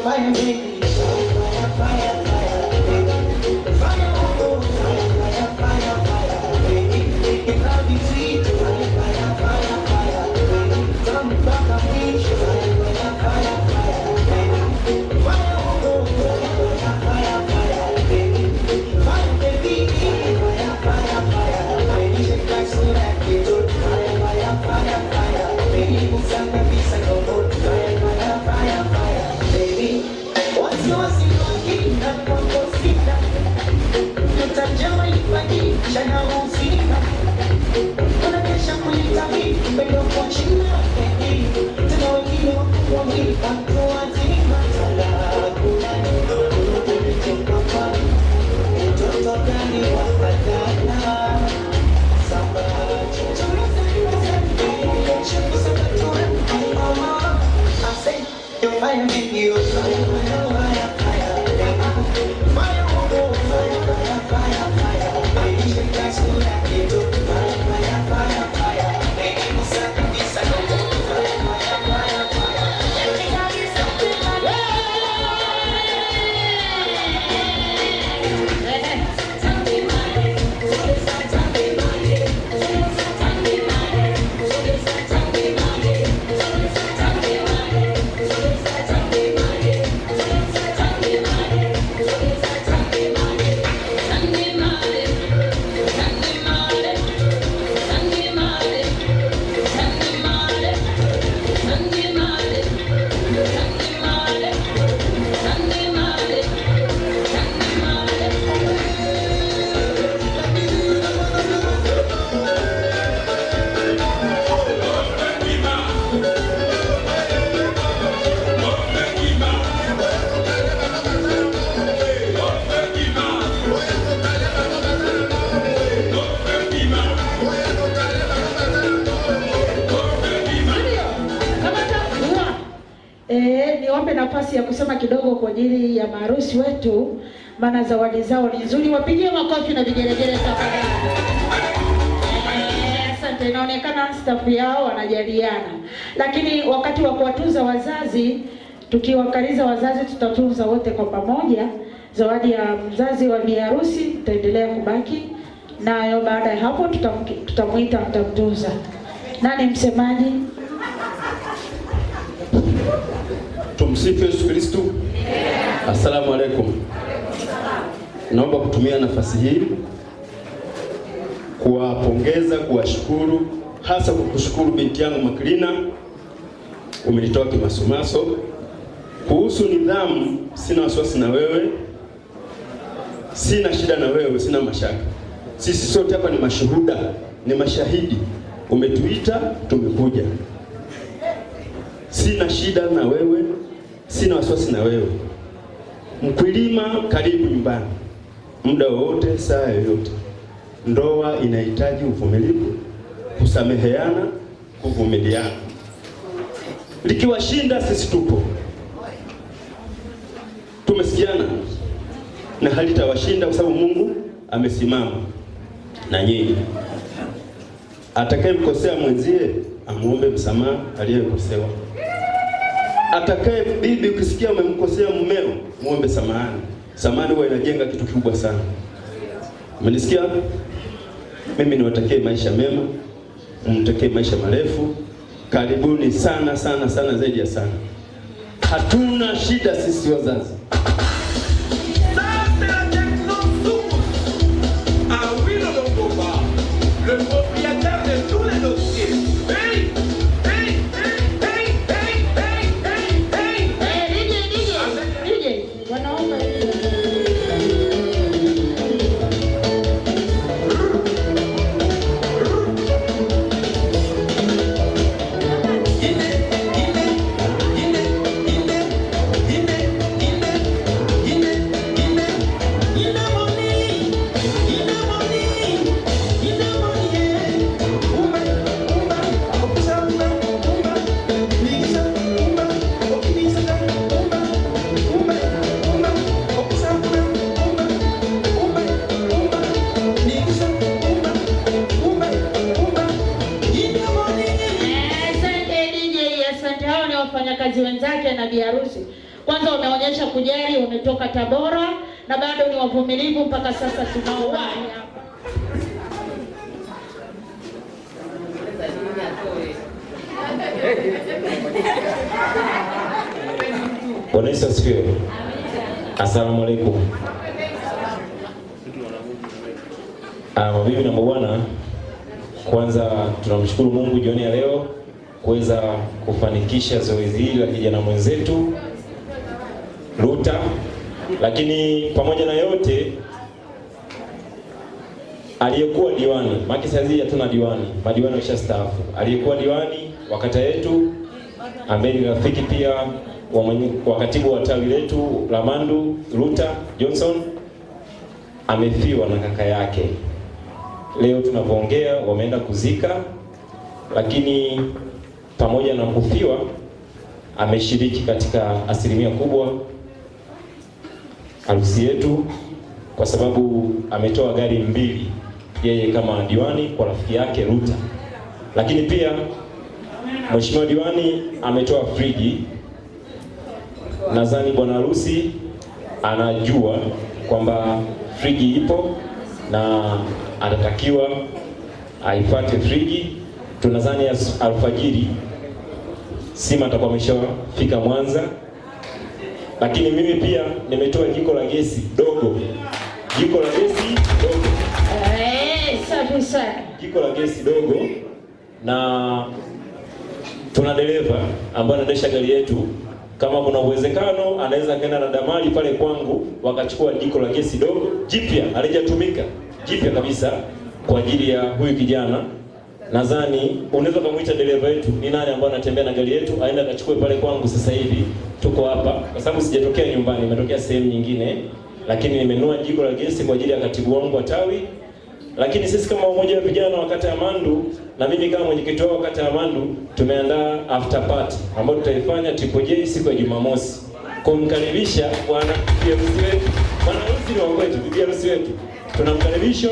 fire baby, fire, fire, fire, baby. Fire, oh, fire, fire, fire, baby. Make it love you sweet, fire, fire, fire, fire, baby. Come back and meet you, fire, fire, fire, fire, baby. Fire, oh, fire, fire, fire, baby. Fire, baby, fire, fire, fire, baby. Shake like so that you do, fire, fire, fire, fire, baby. Musanga visa go good, fire, fire, fire, fire, baby. What's yours in your kingdom? Proposita. Tutajama ifaki, shana usika. Unakesha kulitami, mbele kwa china, baby. Tena wengine wakubwa mwili, watu wazima. Tala, kuna ndogo, ndogo, pali. Mtoto gani wafadana? Samba, chuchu, I say, if I make you fire, fire, fire, baby. Fire, oh, fire, fire, fire, fire, baby. Shake that soul like you do. Fire, fire, fire, fire, baby. Musaka, visa, go, go. Fire, fire, fire, fire. Everybody something like niwape nafasi ya kusema kidogo kwa ajili ya maharusi wetu, maana zawadi zao ni nzuri. Wapigie makofi na vigelegele tafadhali. Asante. Inaonekana staff yao wanajaliana, lakini wakati wa kuwatunza wazazi, tukiwakaliza wazazi, tutatunza wote kwa pamoja. Zawadi ya mzazi wa biharusi itaendelea kubaki nayo. Baada ya hapo tutamuita, mtamtunza. Nani msemaji? Tumsifu Yesu Kristo. Asalamu alaykum. Naomba kutumia nafasi hii kuwapongeza, kuwashukuru, hasa kukushukuru binti yangu Maklina, umenitoa kimasumaso. Kuhusu nidhamu, sina wasiwasi na wewe, sina shida na wewe, sina mashaka. Sisi sote hapa ni mashuhuda, ni mashahidi. Umetuita, tumekuja. Sina shida na wewe, sina wasiwasi na wewe. Mkulima, karibu nyumbani muda wote, saa yoyote. Ndoa inahitaji uvumilivu, kusameheana, kuvumiliana. Likiwashinda, sisi tupo, tumesikiana, na halitawashinda kwa sababu Mungu amesimama na nyinyi. Atakayemkosea mwenzie amuombe msamaha aliyekosewa. Atakaye bibi, ukisikia umemkosea mumeo, muombe samahani. Samahani huwa inajenga kitu kikubwa sana. Umenisikia? Mimi niwatakie maisha mema, mtakie maisha marefu. Karibuni sana sana sana, zaidi ya sana. Hatuna shida sisi wazazi. Wafanyakazi wenzake na biharusi Kwanza wameonyesha kujali, wametoka Tabora na bado ni wavumilivu mpaka sasa tunao hapa. Bwana Yesu asifiwe. Asalamu alaykum. Mabibi na mabwana, kwanza tunamshukuru Mungu jioni ya leo kuweza kufanikisha zoezi hili la kijana mwenzetu Luta, lakini pamoja na yote aliyekuwa diwani, maki sasa hatuna diwani, madiwani washastaafu. Aliyekuwa diwani wa kata yetu ambaye ni rafiki pia wa katibu wa tawi letu la Mandu, Luta Johnson, amefiwa na kaka yake. Leo tunapoongea wameenda kuzika, lakini pamoja na kufiwa ameshiriki katika asilimia kubwa harusi yetu, kwa sababu ametoa gari 2 yeye kama diwani kwa rafiki yake Luta. Lakini pia mheshimiwa diwani ametoa friji. Nadhani bwana harusi anajua kwamba friji ipo na anatakiwa aifuate friji. Tunadhani alfajiri Sima atakuwa ameshafika Mwanza. Lakini mimi pia nimetoa jiko la gesi dogo. Jiko la gesi dogo. Safi sana. Jiko la gesi dogo, na tuna dereva ambaye anaendesha gari yetu. Kama kuna uwezekano anaweza kaenda na damali pale kwangu wakachukua jiko la gesi dogo jipya, halijatumika, jipya kabisa kwa ajili ya huyu kijana. Nadhani unaweza kumuita dereva yetu ni nani ambaye anatembea na gari yetu, aenda akachukue pale kwangu sasa hivi. Tuko hapa kwa sababu sijatokea nyumbani, nimetokea sehemu nyingine, lakini nimenunua jiko la gesi kwa ajili ya katibu wangu wa tawi. Lakini sisi kama umoja wa vijana wa kata ya Mandu na mimi kama mwenyekiti wa kata ya Mandu tumeandaa after party ambayo tutaifanya Triple J siku ya Jumamosi. Kumkaribisha bwana harusi wetu. Bwana harusi ni wa kwetu, bibi harusi wetu. Tunamkaribisha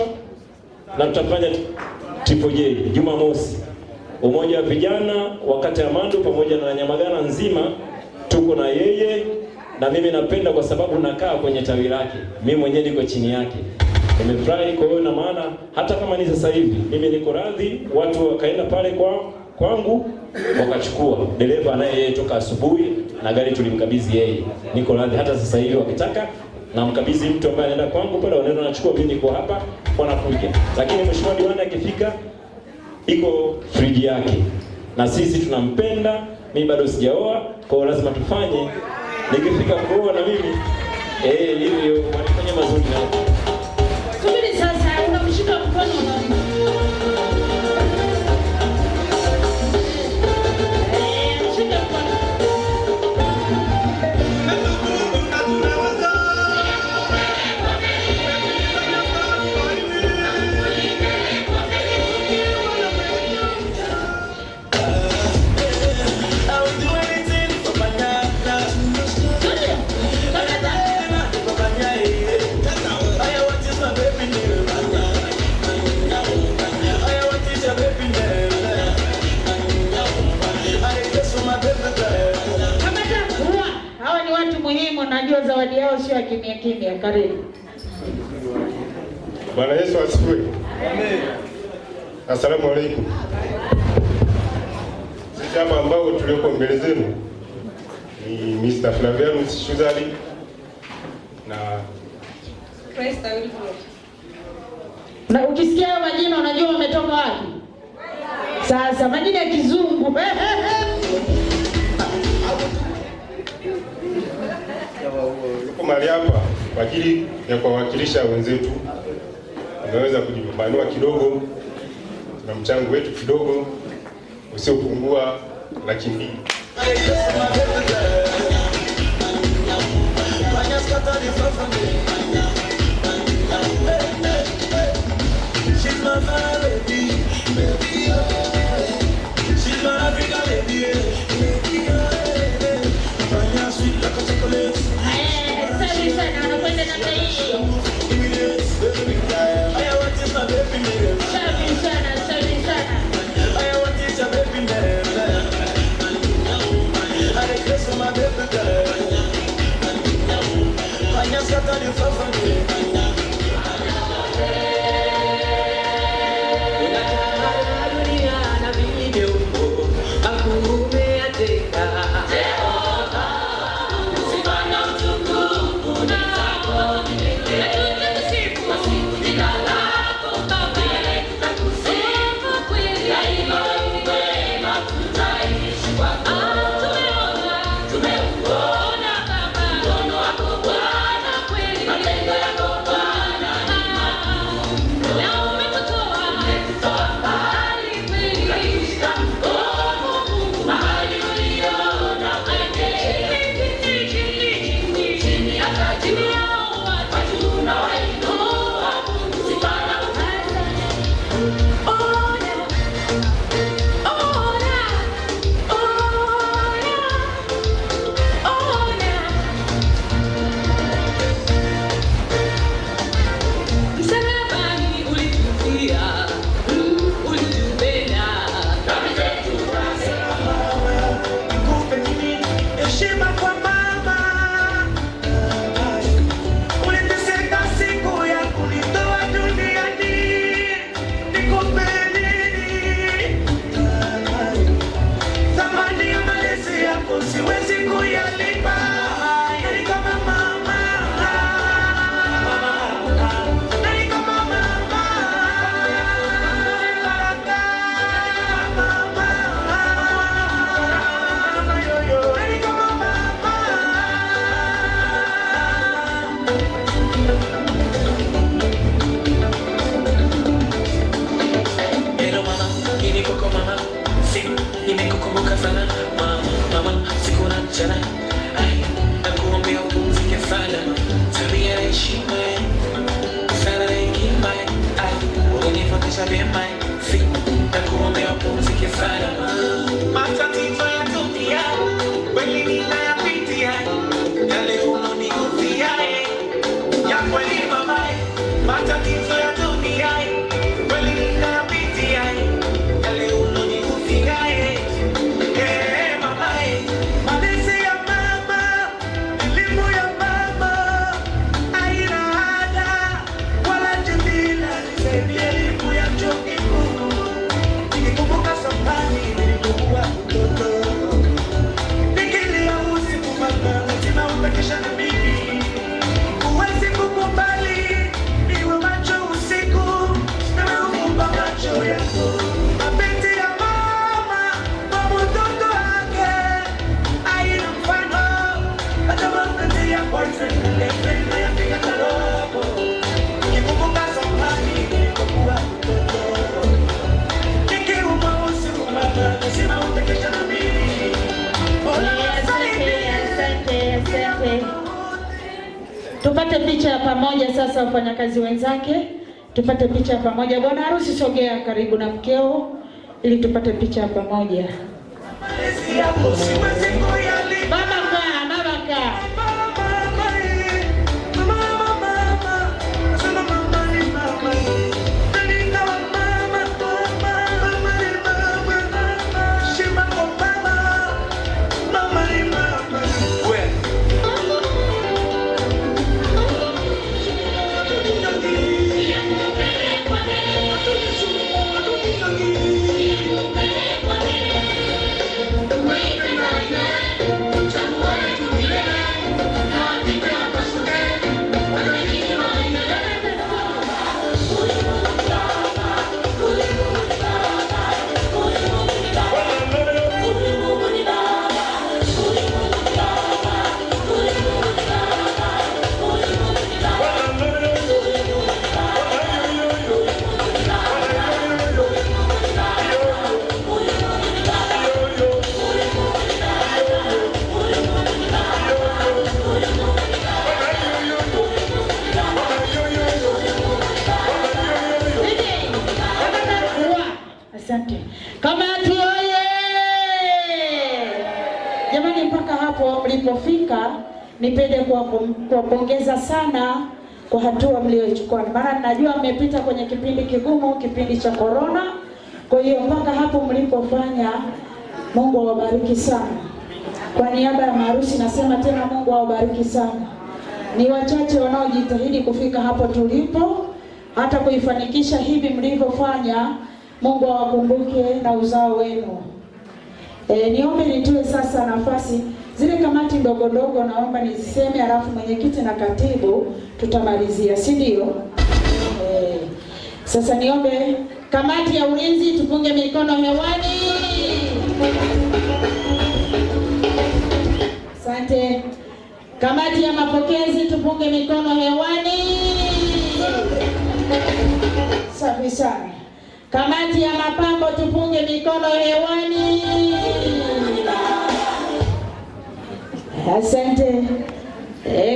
na tutafanya Triple J Jumamosi. Umoja wa vijana wa kata ya Mandu pamoja na Nyamagana nzima tuko na yeye, na mimi napenda kwa sababu nakaa kwenye tawi lake. Mimi mwenyewe niko chini yake. Nimefurahi kwa hiyo, na maana hata kama ni sasa hivi mimi niko radhi watu wakaenda pale kwangu wakachukua dereva anaye toka asubuhi na gari tulimkabidhi yeye. Niko radhi hata sasa hivi wakitaka na mkabidhi mtu ambaye anaenda kwangu pale, wanaenda wanachukua, mimi niko hapa wanakuja. Lakini mheshimiwa diwani akifika iko friji yake, na sisi tunampenda. Mimi bado sijaoa, kwa hiyo lazima tufanye, nikifika kuoa na mimi hivyo wanifanya mazuri na subiri sasa, unamshika mkono na mshika mkono. Hawa ni watu muhimu, najua zawadi yao sio kimya kimya. Karibu. Bwana Yesu asifiwe. Amen. Asalamu alaykum. Sisi hapa ambao tulioko mbele zenu ni Mr. Flavianus Shuzali na Krista Wilford. Na ukisikia hayo majina unajua wametoka wapi? Sasa majina ya kizungu. Yuko mahali hapa kwa ajili ya kuwakilisha wenzetu. Tunaweza kujipambanua kidogo na mchango wetu kidogo usiopungua $200,000. Tupate picha ya pamoja sasa, wafanyakazi wenzake, tupate picha ya pamoja. Bwana harusi, sogea karibu na mkeo ili tupate picha ya pamoja. Baba kaa, baba kaa. Asante. Kamati oye! Jamani, mpaka hapo mlipofika, nipende kuwapongeza sana kwa hatua mliochukua. Maana najua mmepita kwenye kipindi kigumu, kipindi cha corona. Kwa hiyo mpaka hapo mlipofanya, Mungu awabariki sana. Kwa niaba ya maharusi nasema tena Mungu awabariki sana. Ni wachache wanaojitahidi kufika hapo tulipo, hata kuifanikisha hivi mlivyofanya. Mungu awakumbuke na uzao wenu. Niombe nitoe sasa nafasi zile kamati ndogo ndogo, naomba niziseme, alafu mwenyekiti na katibu tutamalizia, si ndio? Sasa niombe kamati ya ulinzi tupunge mikono hewani. Asante. Kamati ya mapokezi tupunge mikono hewani. Safi sana. Kamati ya mapambo tupunge mikono hewani. Asante.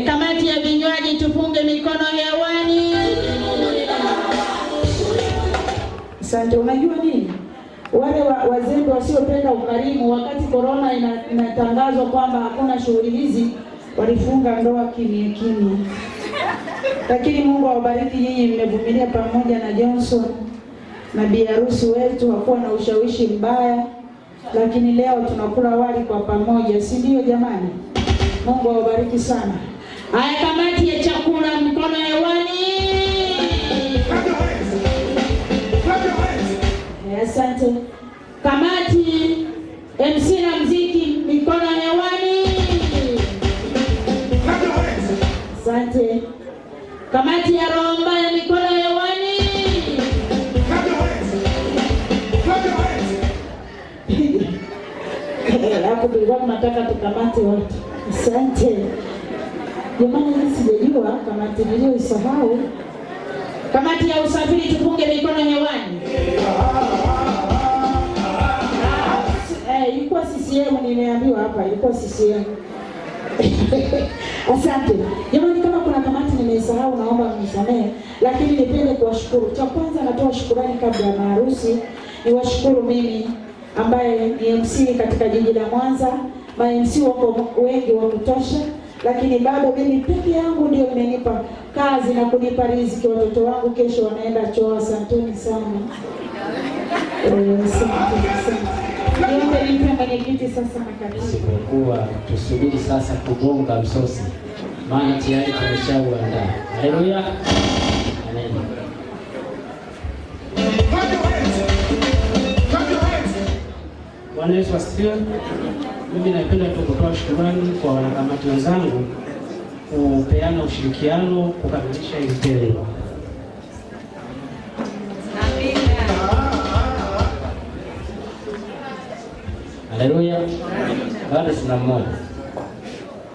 Kamati ya vinywaji tupunge mikono hewani. Asante. Unajua nini? Wale wazembe wasiopenda ukarimu, wakati corona inatangazwa kwamba hakuna shughuli hizi, walifunga ndoa kimya kimya. Lakini Mungu awabariki nyinyi, mmevumilia pamoja na Johnson na bi harusi wetu, hakuwa na ushawishi mbaya, lakini leo tunakula wali kwa pamoja, si ndio jamani? Mungu awabariki sana. Haya, kamati ya chakula mikono hewani. Asante. Kamati MC na mziki mikono hewani. Asante. Kamati ya roho mbaya mikono hewani. Hapo tulikuwa tunataka tukamate watu. Asante. Jamani, sijajua kamati niliyoisahau. Kamati ya usafiri tupunge mikono hewani. Ilikuwa CCM, nimeambiwa hapa ilikuwa CCM. Asante. Jamani, kama kuna kamati nimesahau naomba mnisamehe, lakini nipende kuwashukuru. Cha kwanza natoa shukrani kabla ya maharusi. Niwashukuru mimi ambaye ni MC katika jiji la Mwanza. Ma-MC wako wengi wa kutosha, lakini bado mimi peke yangu ndio imenipa kazi na kunipa riziki. Watoto wangu kesho wanaenda chuo. Asanteni sana. Niombe nipe mwenyekiti sasa na katibu. Isipokuwa tusubiri sasa kugonga msosi, maana tayari tumeshauandaa. Haleluya. Amen. Bwana Yesu asifiwe. Mimi napenda tu kutoa shukrani kwa wanakamati wenzangu kupeana ushirikiano kukamilisha hili tendo. Haleluya. Bado tuna mmoja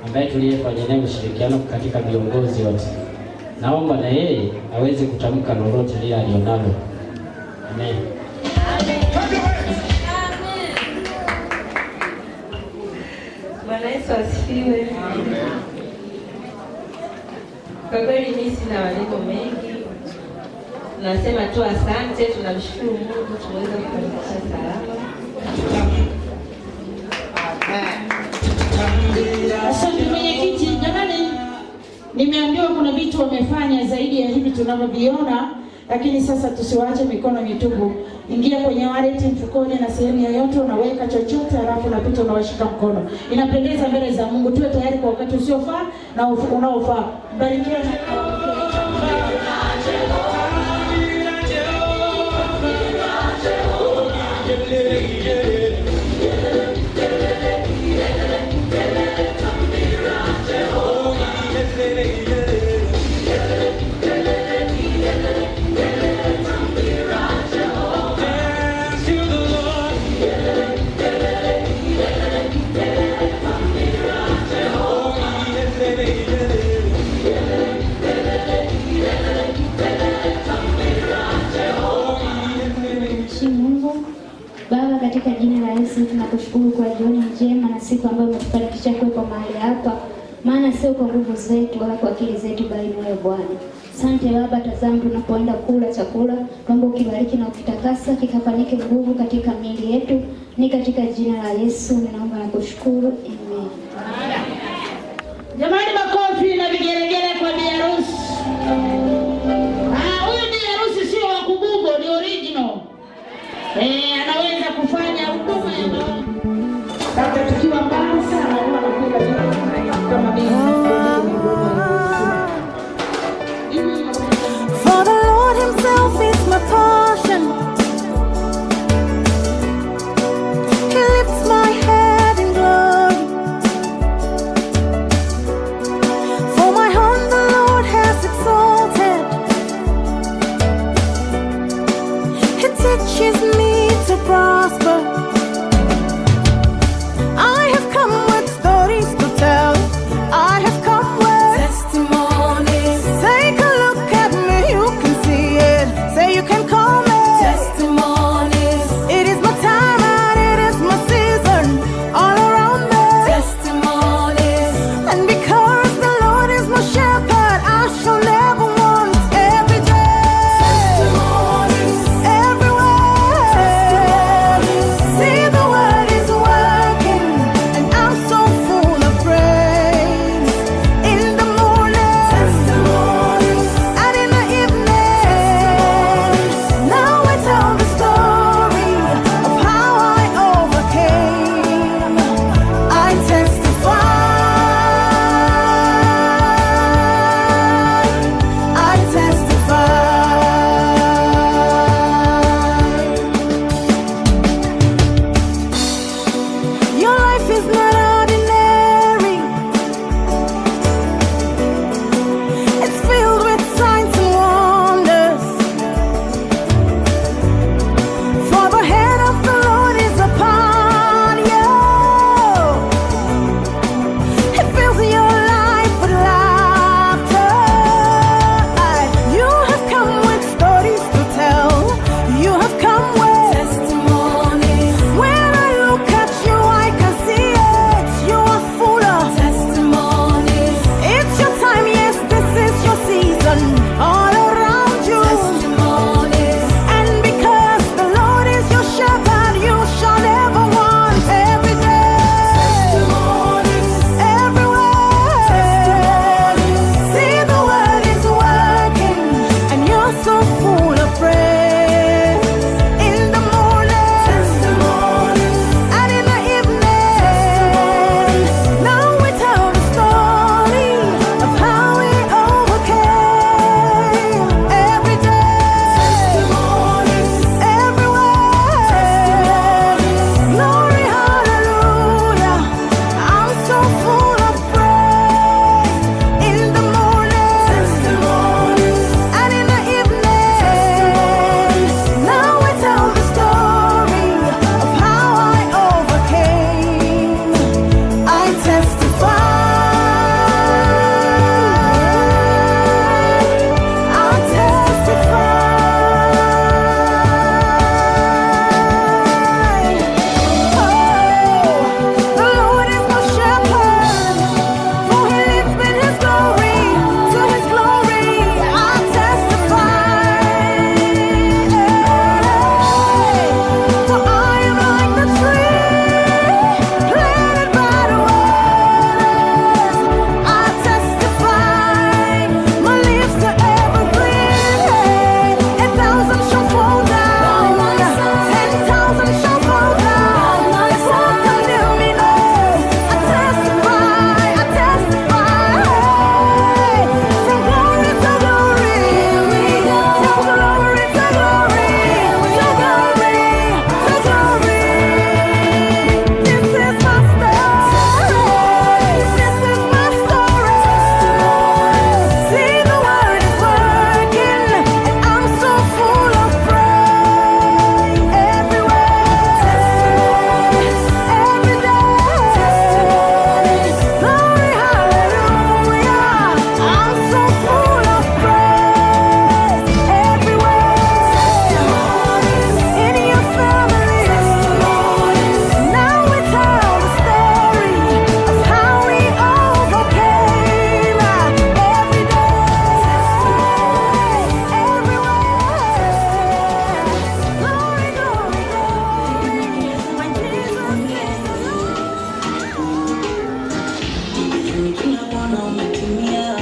ambaye tuliyefanya naye ushirikiano katika viongozi wote. Naomba na yeye aweze kutamka lolote lile alionalo. Amen. Bwana Yesu asifiwe. Kwa kweli mimi sina maneno mengi. Tunasema tu asante, tunamshukuru Mungu tumeweza kufanikisha salama. Asante mwenyekiti. Jamani, nimeambiwa kuna vitu wamefanya zaidi ya hivi tunavyoviona, lakini sasa tusiwaache mikono mitupu. Ingia kwenye wallet, mfukoni na sehemu yoyote unaweka chochote, alafu unapita unawashika mkono. Inapendeza mbele za Mungu. Tuwe tayari kwa wakati usiofaa na unaofaa. Barikiwa. Baba, katika jina la Yesu tunakushukuru kwa jioni njema na siku ambayo umetufanikisha kuwepo mahali hapa, maana sio kwa nguvu zetu wala kwa akili zetu, bali ni wewe Bwana. Asante Baba, tazama tunapoenda kula chakula, naomba ukibariki na ukitakasa kikafanyike nguvu katika miili yetu. Ni katika jina la Yesu ninaomba na kushukuru. Amen. Jamani, makofi na vigelegele kwa bi harusi. Huyu bi harusi sio wa kubungo, ni original. Anaweza kufanya huduma ya labda tukiwa mbali sana huwa anapiga kama mimi. For the Lord himself is my portion. He lifts my is not ordinary. It's filled with signs and wonders. For the hand of the Lord is upon you. It fills your life with laughter. You have come with stories to tell. You have come with testimonies. When I look at you, I can see it. You are full of testimonies. It's your time, yes, this is your season. All around you, testimonies. And because the Lord is your shepherd, you shall never want. Every day, testimonies. Everywhere, testimonies. See, the word is working, and you're so full of praise. In the morning, testimonies. And in the evening, now we tell the story of how we overcame. Every day, testimonies. Everywhere, testimonies. Glory, hallelujah. I'm so full of praise. In the morning, testimonies. And in the evening, now we tell the story of how I overcame. I testify. I testify. Oh, the Lord is my shepherd, for He leads me in His glory, to His glory. I testify. For I am like the tree planted by the waters. I testify. My leaves are evergreen. 1,000 shall fall down, 10,000 shall fall down. It won't condemn me, no. I testify. I testify. From glory to glory, from glory to glory, to glory to glory. This is my story. This is my story. See, the word is working, and I'm so full of praise. Everywhere, testimonies. Every day, testimonies. Glory, hallelujah. I'm so full of praise. Everywhere, testimonies. In your family, testimonies. Now we tell the story of how we overcame. Every day, testimonies. Everywhere, glory, glory, glory. My Jesus is Kila mwana umetimia,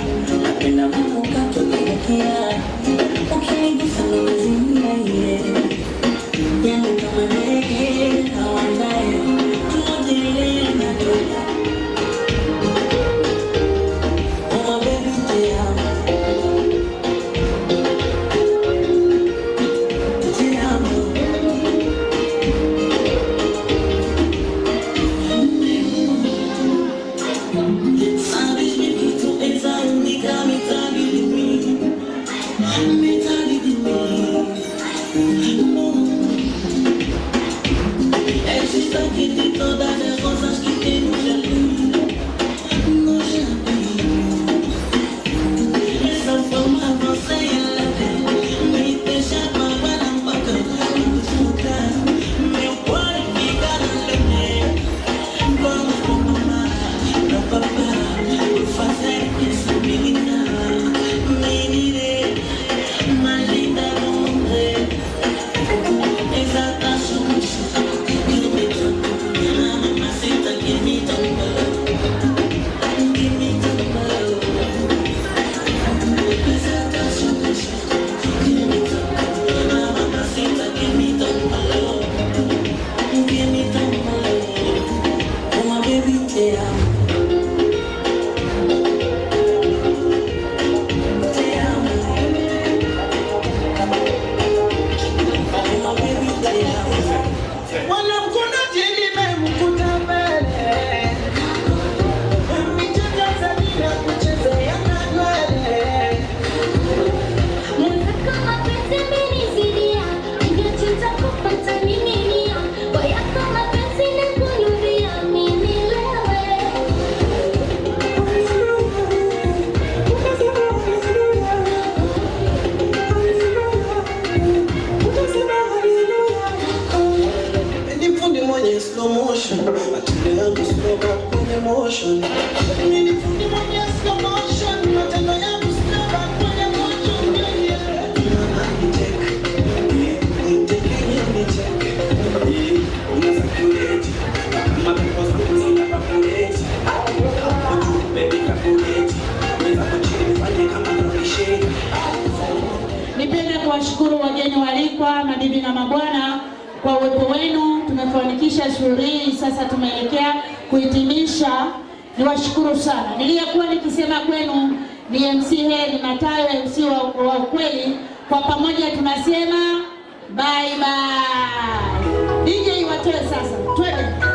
napenda Mungu katutumikia. Ukinigusa ndo nazimia, yeah. Yani kama ndege hawandaye, tunaendelea na dola. Oh my baby, te amo. Te amo. Sabes bem que tu és a única metade de mim. Metade de mim. És destaque de todas as rosas que tem no jardim. No jardim. Essa forma você ela tem. Me deixa magoar na boca quando juntar. Meu corpo fica no leme. Vamos com mamãe, no papá. Por fazer isso, menina. Menina, mais linda do mundo. Exata xuxa, que me toca. Mamacita que me toca. Que me toca. Exata xuxa, que me toca. Mamacita que me toca. Que me toca. Uma baby te amo. Te amo. Uma baby te amo. Wanamkuna jini memkuta mbele. kwenye motion. Mimi ni fundi mwenye slow motion. Matendo yangu sina kwenye motion. Nipende kuwashukuru wageni walikwa, mabibi na mabwana kwa uwepo wenu. Tumefanikisha shughuli hii, sasa tumeelekea kuhitimisha. Niwashukuru sana. Niliyekuwa nikisema kwenu ni MC Heri Matayo, MC wa ukweli. Kwa pamoja tunasema bye bye. DJ watoe sasa. Twende.